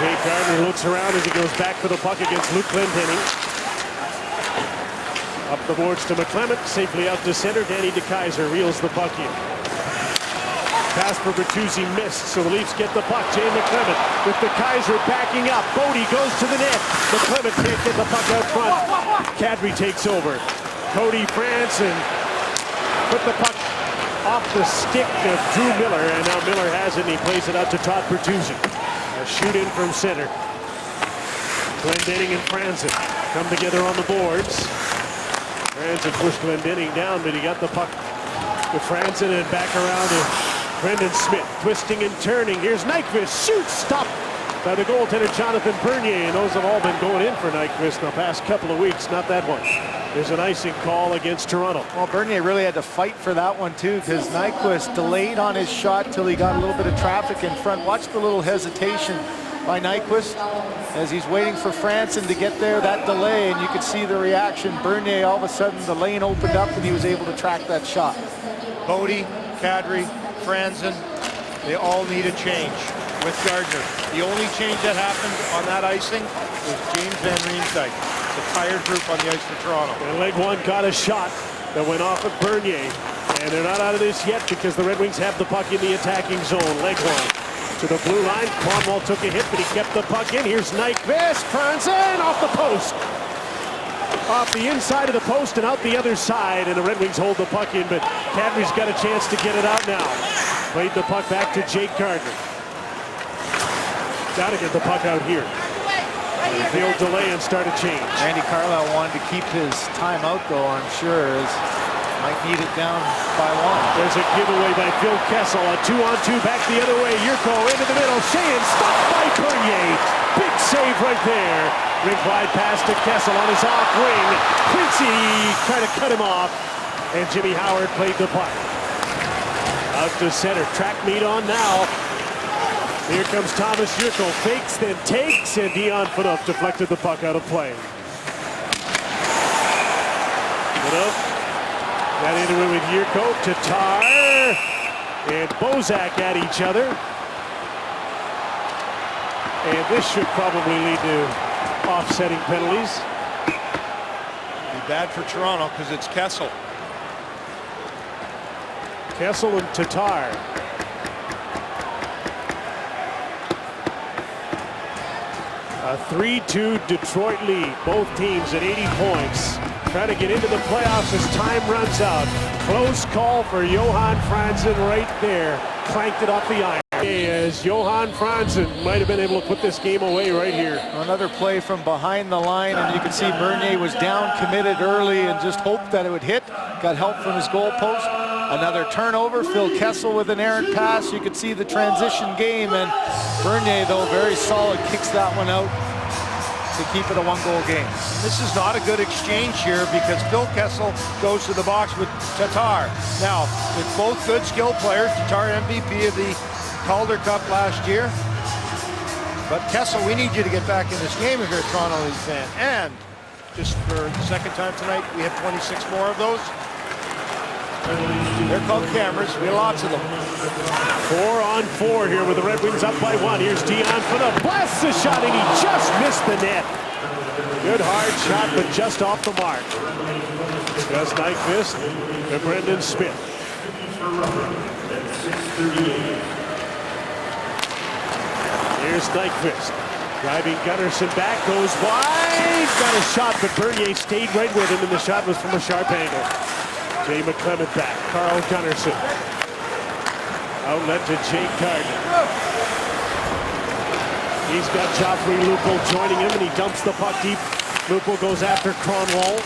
Jay Gardiner looks around as he goes back for the puck against Luke Glendening. Up the boards to McClement, safely out to center. Danny DeKeyser reels the puck in. Pass for Bertuzzi missed, so the Leafs get the puck. Jay McClement with DeKeyser backing up. Bodie goes to the net. McClement can't get the puck out front. Kadri takes over. Cody Franson put the puck off the stick of Drew Miller, and now Miller has it, and he plays it out to Todd Bertuzzi. A shoot in from center. Glendening and Franson come together on the boards. Franson pushed Glendening down, but he got the puck to Franson and back around to Brendan Smith, twisting and turning. Here's Nyquist, shoots, stopped by the goaltender Jonathan Bernier, and those have all been going in for Nyquist in the past couple of weeks, not that one. There's an icing call against Toronto. Well, Bernier really had to fight for that one too, because Nyquist delayed on his shot till he got a little bit of traffic in front. Watch the little hesitation by Nyquist as he's waiting for Franson to get there, that delay, and you could see the reaction. Bernier, all of a sudden, the lane opened up and he was able to track that shot. Bodie, Kadri, Franzen, they all need a change with Gardner. The only change that happened on that icing was James Van Riemsdyk. It's a tired group on the ice for Toronto. And leg one got a shot that went off of Bernier. And they're not out of this yet because the Red Wings have the puck in the attacking zone. Leg one to the blue line. Cromwell took a hit, but he kept the puck in. Here's Nyquist. Franzen off the post. Off the inside of the post and out the other side. And the Red Wings hold the puck in, but Kadri's got a chance to get it out now. Played the puck back to Jake Gardner. Got to get the puck out here. Field delay and start a change. Randy Carlyle wanted to keep his timeout though, I'm sure, as might need it down by one. There's a giveaway by Phil Kessel. A 2-on-2 back the other way. Yurko into the middle. Sheahan stopped by Bernier. Big save right there. Rink wide pass to Kessel on his off wing. Quincy trying to cut him off. And Jimmy Howard played the puck. Out to center. Track meet on now. Here comes Thomas Yurko. Fakes, then takes, and Dion Phaneuf deflected the puck out of play. Phaneuf got into it with Yurko, Tatar, and Bozak at each other. And this should probably lead to offsetting penalties. Be bad for Toronto because it's Kessel. Kessel and Tatar. A 3-2 Detroit lead. Both teams at 80 points. Trying to get into the playoffs as time runs out. Close call for Johan Franzen right there. Clanked it off the iron. As Johan Franzen might have been able to put this game away right here. Another play from behind the line, and you can see Bernier was down, committed early, and just hoped that it would hit. Got help from his goal post. Another turnover. Phil Kessel with an errant pass. You could see the transition game, and Bernier, though, very solid, kicks that one out to keep it a one-goal game. This is not a good exchange here because Phil Kessel goes to the box with Tatar. Now, it's both good skilled players. Tatar MVP of the Calder Cup last year. But Kessel, we need you to get back in this game if you're a Toronto Leafs fan. And just for the second time tonight, we have 26 more of those. They're called cameras. We have lots of them. 4-on-4 here with the Red Wings up by one. Here's Dion Phaneuf. Blasts the shot and he just missed the net. Good hard shot, but just off the mark. Gus Nyquist and Brendan Smith. Here's Nyquist. Driving Gunnarsson back, goes wide. Got a shot, but Bernier stayed right with him, and the shot was from a sharp angle. Jay McClement back. Carl Gunnarsson. Outlet to Jake Gardner. He's got Joffrey Lupul joining him, and he dumps the puck deep. Lupul goes after Kronwall.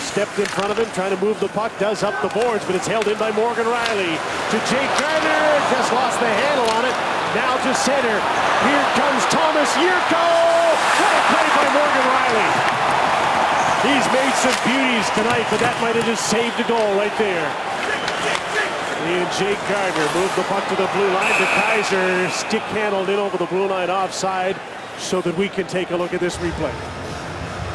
Stepped in front of him, trying to move the puck. Does up the boards, but it's held in by Morgan Riley. To Jake Gardner. Just lost the handle on it. Now to center. Here comes Thomas Yurko. What a play by Morgan Riley. He's made some beauties tonight, but that might have just saved a goal right there. And Jake Gardner moved the puck to the blue line. To Kaiser, stick handled in over the blue line offside, so that we can take a look at this replay.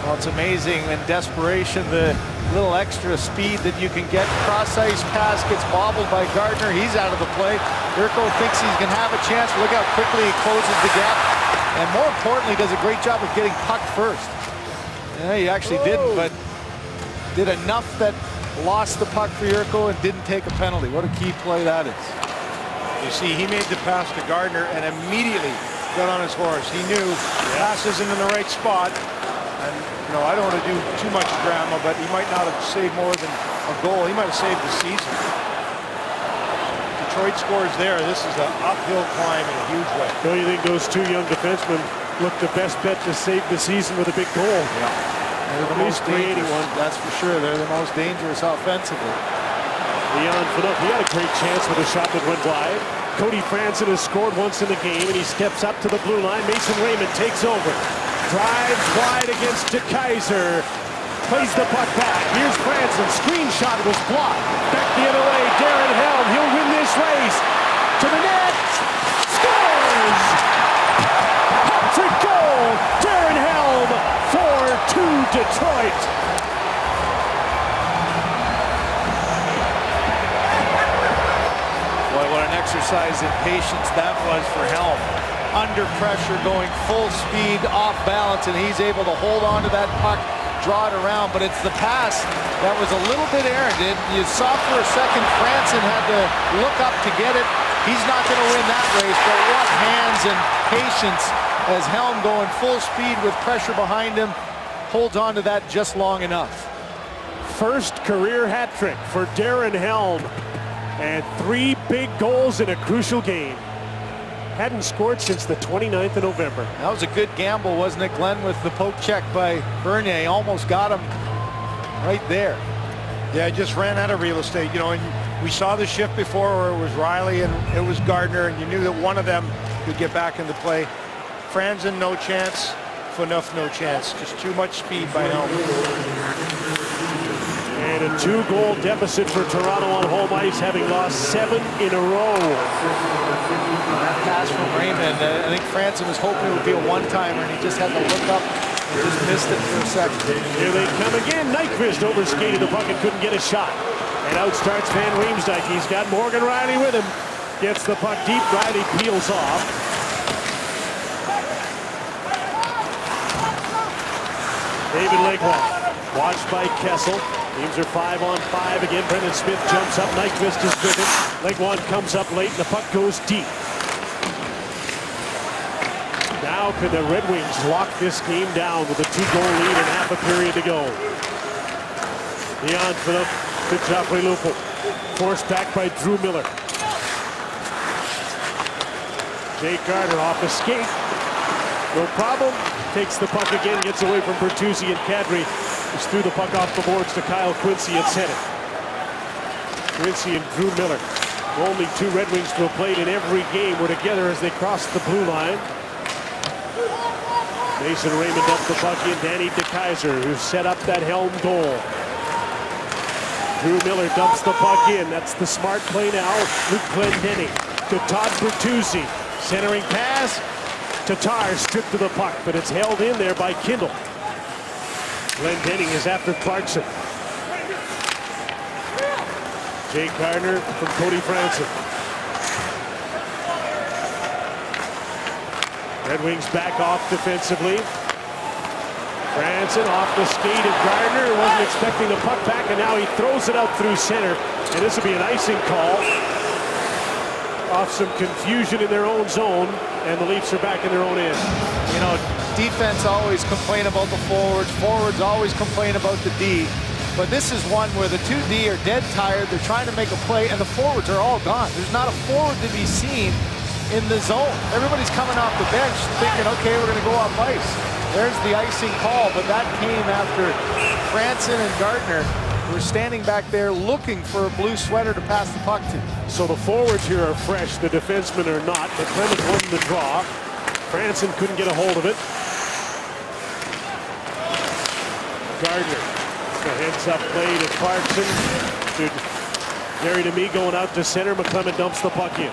Well, it's amazing in desperation, the little extra speed that you can get. Cross-ice pass gets bobbled by Gardner. He's out of the play. Yurko thinks he's going to have a chance. Look how quickly he closes the gap. And more importantly, does a great job of getting puck first. Yeah, he actually didn't, but did enough that lost the puck for Yurko and didn't take a penalty. What a key play that is. You see, he made the pass to Gardner and immediately got on his horse. He knew pass isn't in the right spot. And, you know, I don't want to do too much drama, but he might not have saved more than a goal. He might have saved the season. Detroit scores there. This is an uphill climb in a huge way. Don't you think those two young defensemen look the best bet to save the season with a big goal? Yeah. They're the most creating one. That's for sure. They're the most dangerous offensively. Dion Phaneuf, he had a great chance with a shot that went wide. Cody Franzen has scored once in the game, and he steps up to the blue line. Mason Raymond takes over. Drives wide against DeKaiser. Plays the puck back. Here's Franzen. Screenshot was blocked. Back the other way. Darren Helm. He'll win this race. To the net. Scores! Hat-trick goal. Darren Helm. 4-2 Detroit. exercise in patience that was for Helm. Under pressure, going full speed, off balance, and he's able to hold on to that puck, draw it around, but it's the pass that was a little bit errant. You saw for a second Franson had to look up to get it. He's not going to win that race, but what hands and patience as Helm going full speed with pressure behind him, holds on to that just long enough. First career hat trick for Darren Helm, and 3 big goals in a crucial game. Hadn't scored since the 29th of November. That was a good gamble, wasn't it, Glenn, with the poke check by Bernier. Almost got him right there. Yeah, just ran out of real estate, you know, and we saw the shift before where it was Riley and it was Gardner, and you knew that one of them could get back into play. Franzen, no chance. Phaneuf, no chance. Just too much speed by Helm. And a 2-goal deficit for Toronto on home ice, having lost 7 in a row. That pass from Raymond, I think Franson was hoping it would be a one-timer, and he just had to look up and just missed it for a second. Here they come again. Nyquist overskated the puck and couldn't get a shot. And out starts Van Riemsdyk. He's got Morgan Riley with him. Gets the puck deep. Riley peels off. David Legwand, watched by Kessel. Teams are 5-on-5 again. Brendan Smith jumps up. Nyquist is driven. Legwand comes up late, and the puck goes deep. Now can the Red Wings lock this game down with a 2-goal lead and half a period to go. Beyond Phaneuf to Joffrey Lupul. Forced back by Drew Miller. Jake Gardner off a skate. No problem. Takes the puck again, gets away from Bertuzzi, and Kadri just threw the puck off the boards to Kyle Quincy at center. Quincy and Drew Miller, only 2 Red Wings to have played in every game, were together as they crossed the blue line. Mason Raymond dumped the puck in. Danny DeKeyser, who set up that Helm goal. Drew Miller dumps the puck in. That's the smart play now. Luke Glendening to Todd Bertuzzi. Centering pass. Tatar stripped to the puck, but it's held in there by Kindle. Glendening is after Clarkson. Jake Gardner from Cody Franson. Red Wings back off defensively. Franson off the skate of Gardner. Wasn't expecting the puck back, and now he throws it out through center. And this will be an icing call. Off some confusion in their own zone, and the Leafs are back in their own end. You know, defense always complain about the forwards. Forwards always complain about the D. But this is one where the 2D are dead tired. They're trying to make a play, and the forwards are all gone. There's not a forward to be seen in the zone. Everybody's coming off the bench thinking, okay, we're going to go off ice. There's the icing call, but that came after Franson and Gardner were standing back there looking for a blue sweater to pass the puck to. So the forwards here are fresh, the defensemen are not. McClement won the draw. Franson couldn't get a hold of it. Gardner, the heads-up play to Clarkson. To Gary DeMee going out to center. McClement dumps the puck in.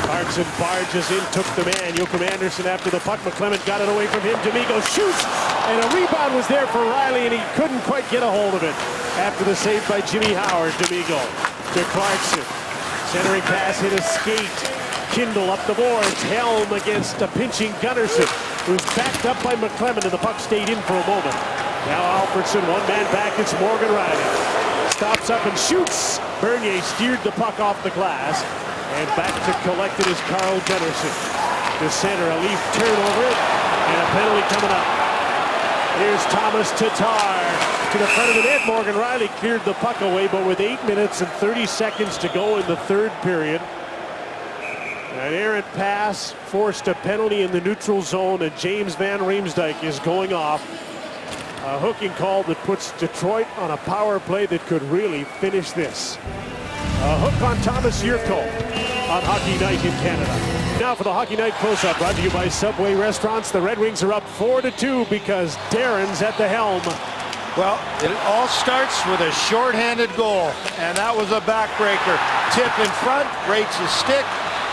Clarkson barges in, took the man. Joachim Andersen after the puck. McClement got it away from him. D'Amigo shoots, and a rebound was there for Riley, and he couldn't quite get a hold of it. After the save by Jimmy Howard, D'Amigo to Clarkson. Centering pass hit a skate. Kindle up the boards. Helm against a pinching Gunnarsson, who's backed up by McClement, and the puck stayed in for a moment. Now Alfredsson, one man back. It's Morgan Riley. Stops up and shoots. Bernier steered the puck off the glass. And back to collect it is Carl Gunnarsson. To center, a Leaf turnover, and a penalty coming up. Here's Thomas Tatar to the front of the net. Morgan Riley cleared the puck away, but with 8 minutes and 30 seconds to go in the third period. An errant pass forced a penalty in the neutral zone, and James Van Riemsdyk is going off. A hooking call that puts Detroit on a power play that could really finish this. A hook on Thomas Yurko on Hockey Night in Canada. Now for the Hockey Night close-up, brought to you by Subway Restaurants. The Red Wings are up 4-2 because Darren's at the helm. Well, it all starts with a shorthanded goal, and that was a backbreaker. Tip in front, breaks his stick,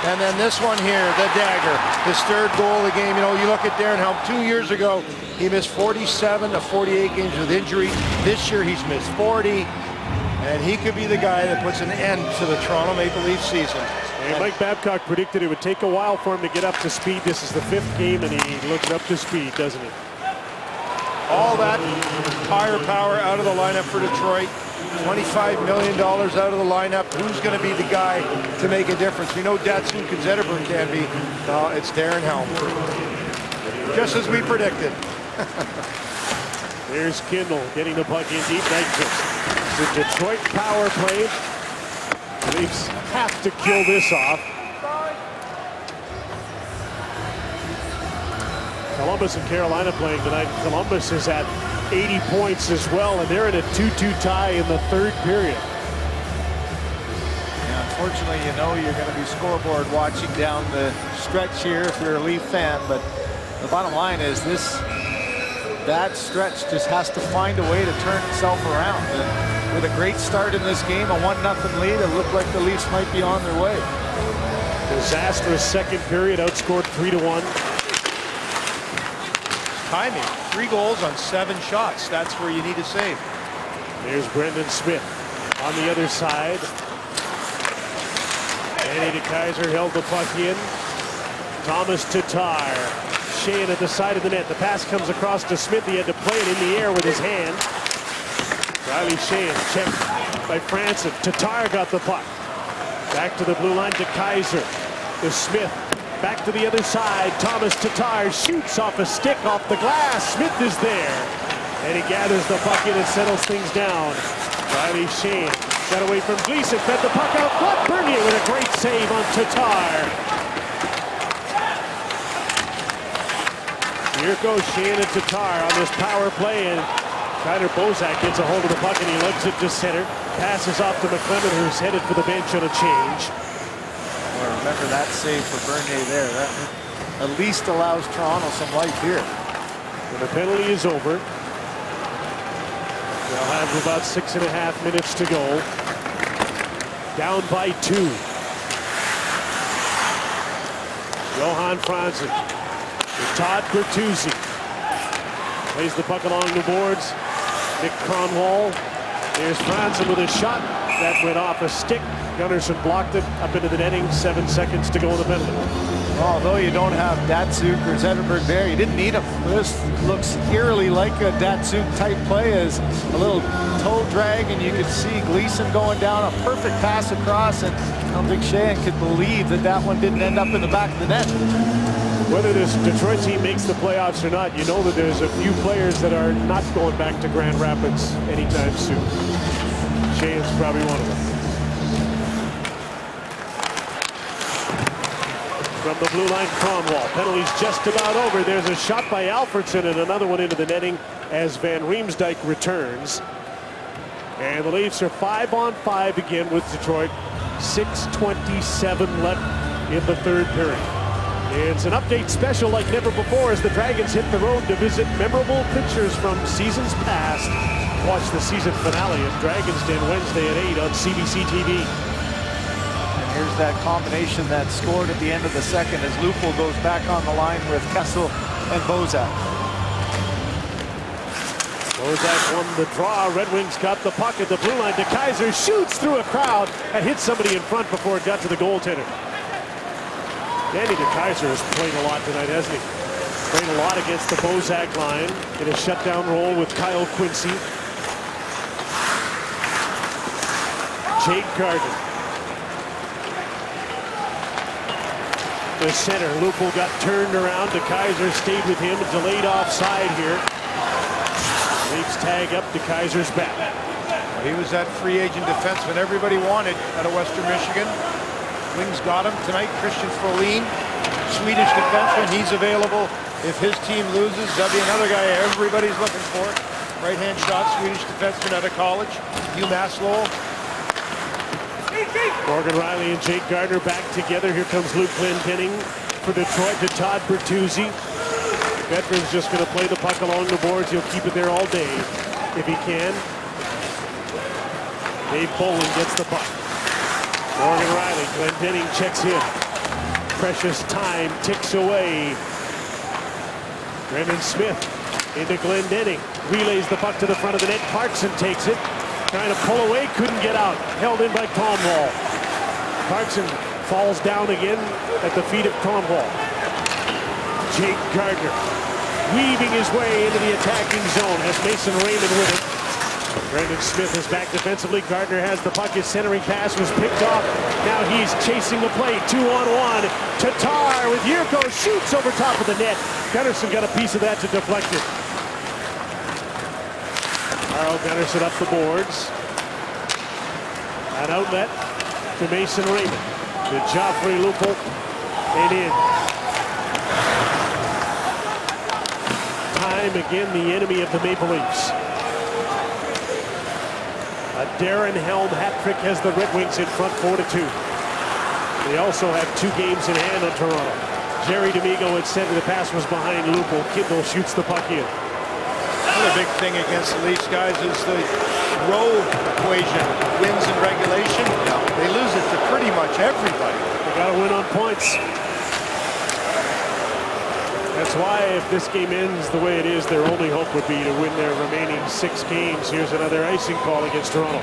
and then this one here, the dagger, his third goal of the game. You know, you look at Darren Helm, 2 years ago, he missed 47 of 48 games with injury. This year, he's missed 40. And he could be the guy that puts an end to the Toronto Maple Leafs season. And Mike Babcock predicted it would take a while for him to get up to speed. This is the 5th game, and he looks up to speed, doesn't he? All that firepower out of the lineup for Detroit. $25 million out of the lineup. Who's going to be the guy to make a difference? We know Datsuk and Zetterberg can be. No, it's Darren Helm. Just as we predicted. There's Kindle getting the puck in deep. The Detroit power play. The Leafs have to kill this off. Columbus and Carolina playing tonight. Columbus is at 80 points as well, and they're in a 2-2 tie in the 3rd period. Yeah, unfortunately, you know you're going to be scoreboard watching down the stretch here if you're a Leaf fan, but the bottom line is that stretch just has to find a way to turn itself around. And with a great start in this game, a 1-0 lead, it looked like the Leafs might be on their way. Disastrous 2nd period, outscored 3-1. Timing. 3 goals on 7 shots. That's where you need to save. There's Brendan Smith on the other side. Danny DeKeyser held the puck in. Thomas Tatar. Sheahan at the side of the net. The pass comes across to Smith. He had to play it in the air with his hand. Riley Sheahan checked by Franson. Tatar got the puck. Back to the blue line. DeKeyser to Smith. Back to the other side. Thomas Tatar shoots off a stick off the glass. Smith is there. And he gathers the puck in and settles things down. Riley Sheahan got away from Gleason. Fed the puck out front. Bernier with a great save on Tatar. Here goes Sheahan and Tatar on this power play. And Tyler Bozak gets a hold of the puck and he lugs it to center. Passes off to McClement, who's headed for the bench on a change. Well, remember that save for Bernier there. That at least allows Toronto some life here. When the penalty is over, they'll have about 6.5 minutes to go. Down by 2. Johan Franzen with Todd Bertuzzi. Plays the puck along the boards. Nick Kronwall. There's Franzen with a shot. That went off a stick. Gunnarsson blocked it up into the netting. 7 seconds to go in the penalty. Although you don't have Datsuk or Zetterberg there, you didn't need him. This looks eerily like a Datsuk type play, as a little toe drag, and you could see Gleason going down, a perfect pass across, and I don't think Sheahan could believe that that one didn't end up in the back of the net. Whether this Detroit team makes the playoffs or not, you know that there's a few players that are not going back to Grand Rapids anytime soon. Sheahan's probably one of them. From the blue line, Kronwall. Penalty's just about over. There's a shot by Alfredsson and another one into the netting as Van Riemsdyk returns. And the Leafs are 5-on-5 again with Detroit. 6:27 left in the 3rd period. It's an update special like never before as the Dragons hit the road to visit memorable pictures from seasons past. Watch the season finale of Dragons Den Wednesday at 8 on CBC TV. Here's that combination that scored at the end of the 2nd as Lupul goes back on the line with Kessel and Bozak. Bozak won the draw. Red Wings got the puck at the blue line. DeKeyser shoots through a crowd and hits somebody in front before it got to the goaltender. Danny DeKeyser has played a lot tonight, hasn't he? Played a lot against the Bozak line in a shutdown role with Kyle Quincy. Jake Gardner. The center. Lupul got turned around. DeKeyser stayed with him. Delayed offside here. Leafs tag up. DeKeyser's back. He was that free agent defenseman everybody wanted out of Western Michigan. Wings got him tonight. Christian Folin, Swedish defenseman. He's available if his team loses. That'll be another guy everybody's looking for. Right-hand shot, Swedish defenseman out of college. UMass Lowell. Morgan Riley and Jake Gardner back together. Here comes Luke Glendening for Detroit to Todd Bertuzzi. The veteran's just going to play the puck along the boards. He'll keep it there all day if he can. Dave Bolin gets the puck. Morgan Riley, Glendening checks in. Precious time ticks away. Brendan Smith into Glendening. Relays the puck to the front of the net. Clarkson takes it. trying to pull away, couldn't get out. Held in by Kronwall. Clarkson falls down again at the feet of Kronwall. Jake Gardner weaving his way into the attacking zone as Mason Raymond with it. Brendan Smith is back defensively. Gardner has the puck. His centering pass was picked off. Now he's chasing the play. 2-on-1. Tatar with Yurko shoots over top of the net. Gunnarsson got a piece of that to deflect it. Carl Gunnarsson up the boards. An outlet to Mason Raymond. To Joffrey Lupul. And in. Time again the enemy of the Maple Leafs. A Darren Helm hat trick has the Red Wings in front 4-2. They also have 2 games in hand on Toronto. Jerry D'Amigo at center. The pass was behind Lupul. Kindle shoots the puck in. Another big thing against the Leafs, guys, is the row equation. Wins in regulation, they lose it to pretty much everybody. They got to win on points. That's why if this game ends the way it is, their only hope would be to win their remaining 6 games. Here's another icing call against Toronto.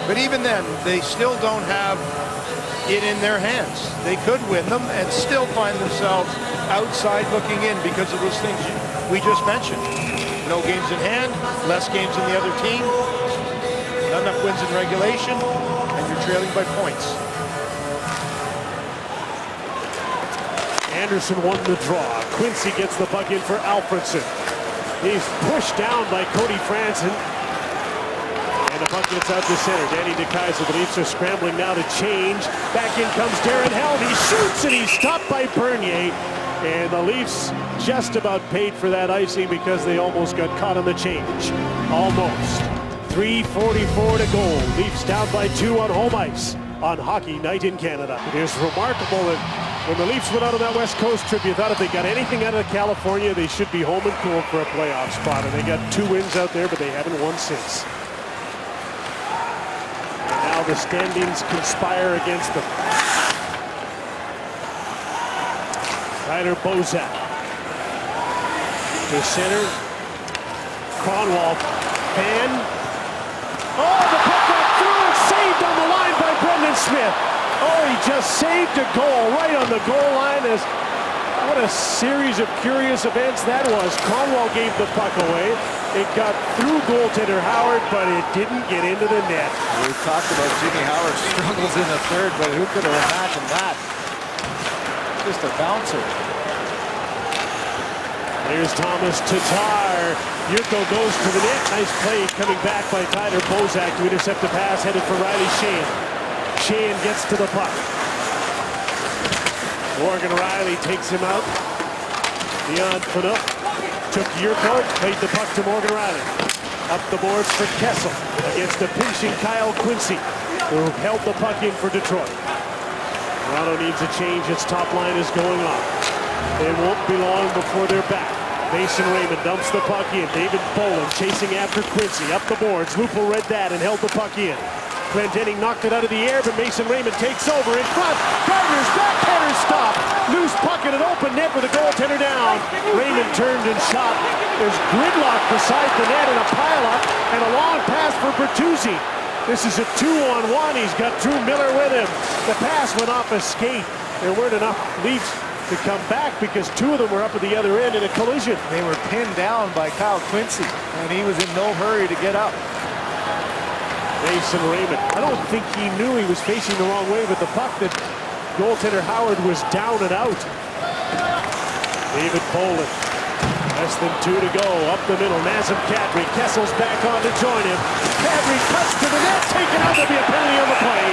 But even then, they still don't have it in their hands. They could win them and still find themselves outside looking in because of those things we just mentioned. No games in hand, less games in the other team, not enough wins in regulation, and you're trailing by points. Anderson won the draw. Quincy gets the puck in for Alfredsson. He's pushed down by Cody Franson. And the puck gets out to center. Danny DeKeyser. The Leafs are scrambling now to change. Back in comes Darren Helm. He shoots and he's stopped by Bernier. And the Leafs just about paid for that icing because they almost got caught on the change. Almost. 3:44 to go. Leafs down by 2 on home ice on Hockey Night in Canada. It is remarkable that when the Leafs went out on that West Coast trip, you thought if they got anything out of California, they should be home and cool for a playoff spot. And they got 2 wins out there, but they haven't won since. And now the standings conspire against them. Tyler Bozak to center. Kronwall. Fan. Oh, the puck got through and saved on the line by Brendan Smith. Oh, he just saved a goal right on the goal line. What a series of curious events that was. Kronwall gave the puck away. It got through goaltender Howard, but it didn't get into the net. We talked about Jimmy Howard's struggles in the third, but who could have imagined that? Just a bouncer. Here's Thomas Tatar. Yurko goes to the net. Nice play coming back by Tyler Bozak to intercept the pass headed for Riley Sheahan. Sheahan gets to the puck. Morgan Riley takes him out. Dion Phaneuf took Yurko, played the puck to Morgan Riley. Up the boards for Kessel against the pinching Kyle Quincy, who held the puck in for Detroit. Toronto needs a change. Its top line is going off. They won't be long before they're back. Mason Raymond dumps the puck in. David Boland chasing after Quincy. Up the boards. Lupul read that and held the puck in. Glendening knocked it out of the air, but Mason Raymond takes over in front. Gardner's backhander stop. Loose puck in an open net with a goaltender down. Raymond turned and shot. There's gridlock beside the net and a pileup and a long pass for Bertuzzi. This is a 2-on-1. He's got Drew Miller with him. The pass went off a skate. There weren't enough Leafs to come back because 2 of them were up at the other end in a collision. They were pinned down by Kyle Quincy, and he was in no hurry to get up. Mason Raymond. I don't think he knew he was facing the wrong way with the puck. That goaltender Howard was down and out. David Boland. Less than 2 to go. Up the middle. Nazem Kadri. Kessel's back on to join him. Kadri cuts to the net. Taken out. There'll be a penalty on the play.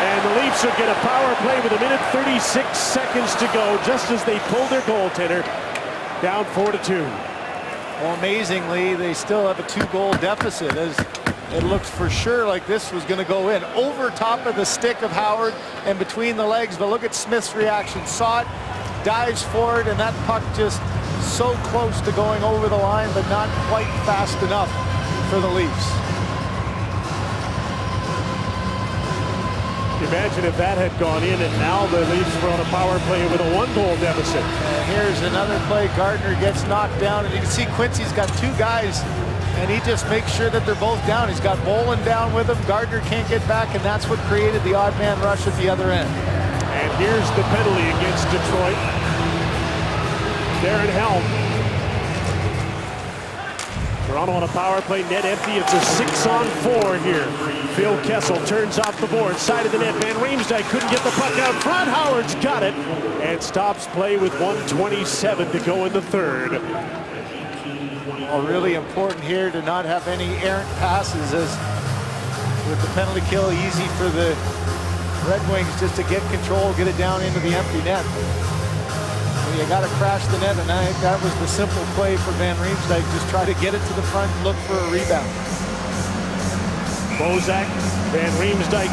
And the Leafs will get a power play with 1:36 seconds to go, just as they pull their goaltender down 4-2. Well, amazingly, they still have a 2-goal deficit, as it looks for sure like this was going to go in. Over top of the stick of Howard and between the legs, but look at Smith's reaction. Saw it, dives forward, and that puck just so close to going over the line, but not quite fast enough for the Leafs. Imagine if that had gone in, and now the Leafs were on a power play with a 1-goal deficit. And here's another play. Gardner gets knocked down, and you can see Quincy's got two guys, and he just makes sure that they're both down. He's got Bolin down with him. Gardner can't get back, and that's what created the odd man rush at the other end. And here's the penalty against Detroit. Darren Helm. Toronto on a power play, net empty. It's a 6-on-4 here. Phil Kessel turns off the board, side of the net. Van Riemsdyk couldn't get the puck out front. Howard's got it and stops play with 1:27 to go in the third. Well, really important here to not have any errant passes, as with the penalty kill, easy for the Red Wings just to get control, get it down into the empty net. Well, you got to crash the net, and I think that was the simple play for Van Riemsdyk. Just try to get it to the front and look for a rebound. Bozak, Van Riemsdyk,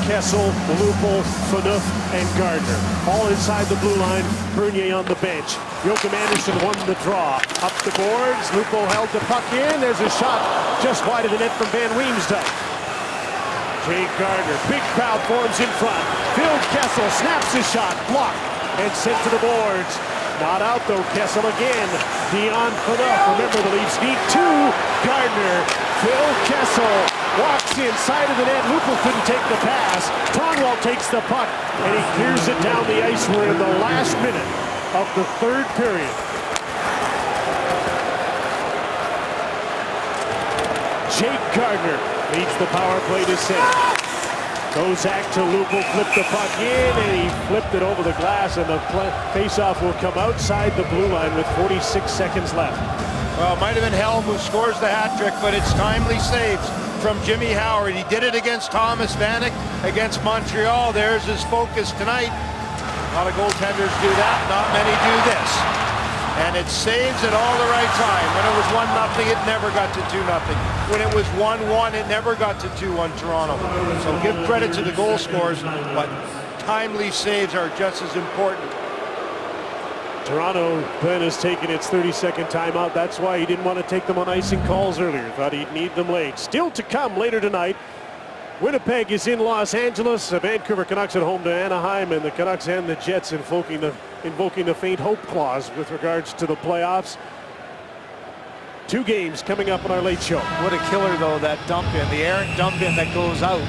Kessel, Lupul, Phaneuf, and Gardner. All inside the blue line. Bernier on the bench. Joachim Andersen won the draw. Up the boards. Lupul held the puck in. There's a shot just wide of the net from Van Riemsdyk. Jake Gardner. Big crowd forms in front. Phil Kessel snaps his shot. Blocked and sent to the boards. Not out though. Kessel again. Dion Phaneuf. Remember, the Leafs need two. Gardner. Phil Kessel walks inside of the net. Lupul couldn't take the pass. Tonwall takes the puck and he clears it down the ice. We're in the last minute of the third period. Jake Gardner leads the power play to center. Bozak to Lupul, flipped the puck in, and he flipped it over the glass, and the face-off will come outside the blue line with 46 seconds left. Well, it might have been Helm who scores the hat trick, but it's timely saves from Jimmy Howard. He did it against Thomas Vanek against Montreal. There's his focus tonight. A lot of goaltenders do that. Not many do this. And it saves at all the right time. When it was 1-0, it never got to 2-0. When it was 1-1, it never got to 2-1 Toronto. So give credit to the goal scorers, but timely saves are just as important. Toronto then has taken its 30-second timeout. That's why he didn't want to take them on icing calls earlier. Thought he'd need them late. Still to come later tonight. Winnipeg is in Los Angeles. The Vancouver Canucks at home to Anaheim, and the Canucks and the Jets invoking the faint hope clause with regards to the playoffs. Two games coming up on our late show. What a killer, though, that dump in, the errant dump in that goes out.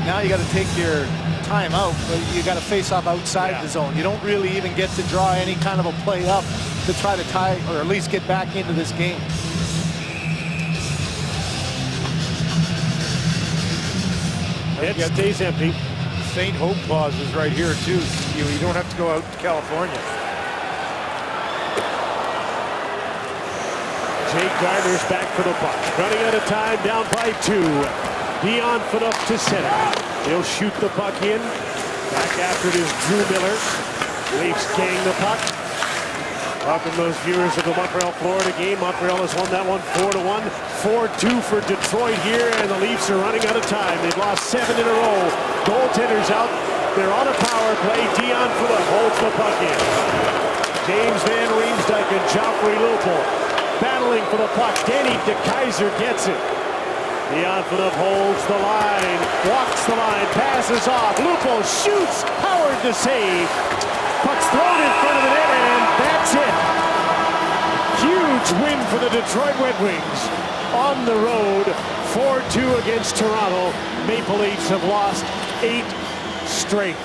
Now you got to take your time out, but you got to face off outside the zone. You don't really even get to draw any kind of a play up to try to tie or at least get back into this game. Net stays empty. Faint hope clause is right here too. You don't have to go out to California. Jake Gardner's back for the puck. Running out of time, down by 2. Dion Phaneuf to center. He'll shoot the puck in. Back after it is Drew Miller. Leafs gang the puck. Welcome those viewers of the Montreal-Florida game. Montreal has won that one 4-1. 4-2 for Detroit here, and the Leafs are running out of time. They've lost 7 in a row. Goaltenders out. They're on a power play. Dion Phaneuf holds the puck in. James Van Riemsdyk and Joffrey Lupul battling for the puck. Danny DeKeyser gets it. Dion Phaneuf holds the line, walks the line, passes off. Lupul shoots. Howard to save. Puck's thrown in front of the net, and that's it. Huge win for the Detroit Red Wings on the road. 4-2 against Toronto. Maple Leafs have lost 8 straight.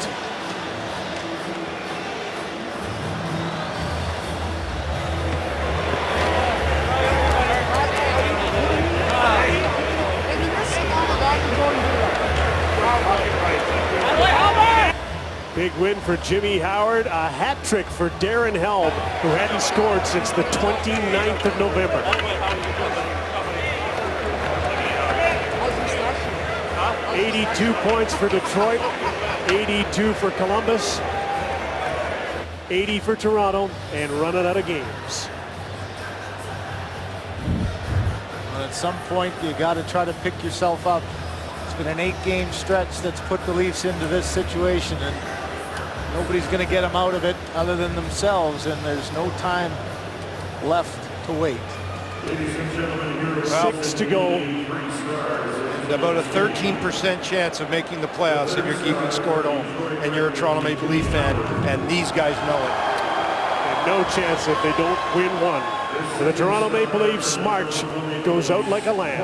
Big win for Jimmy Howard, a hat trick for Darren Helm, who hadn't scored since the 29th of November. $82 points for Detroit, 82 for Columbus, 80 for Toronto, and running out of games. Well, at some point, you got to try to pick yourself up. It's been an 8-game stretch that's put the Leafs into this situation, and nobody's going to get them out of it other than themselves, and there's no time left to wait. 6 to go. about a 13% chance of making the playoffs if you're keeping score at home and you're a Toronto Maple Leaf fan, and these guys know it. And no chance if they don't win one. The Toronto Maple Leafs march goes out like a lamb.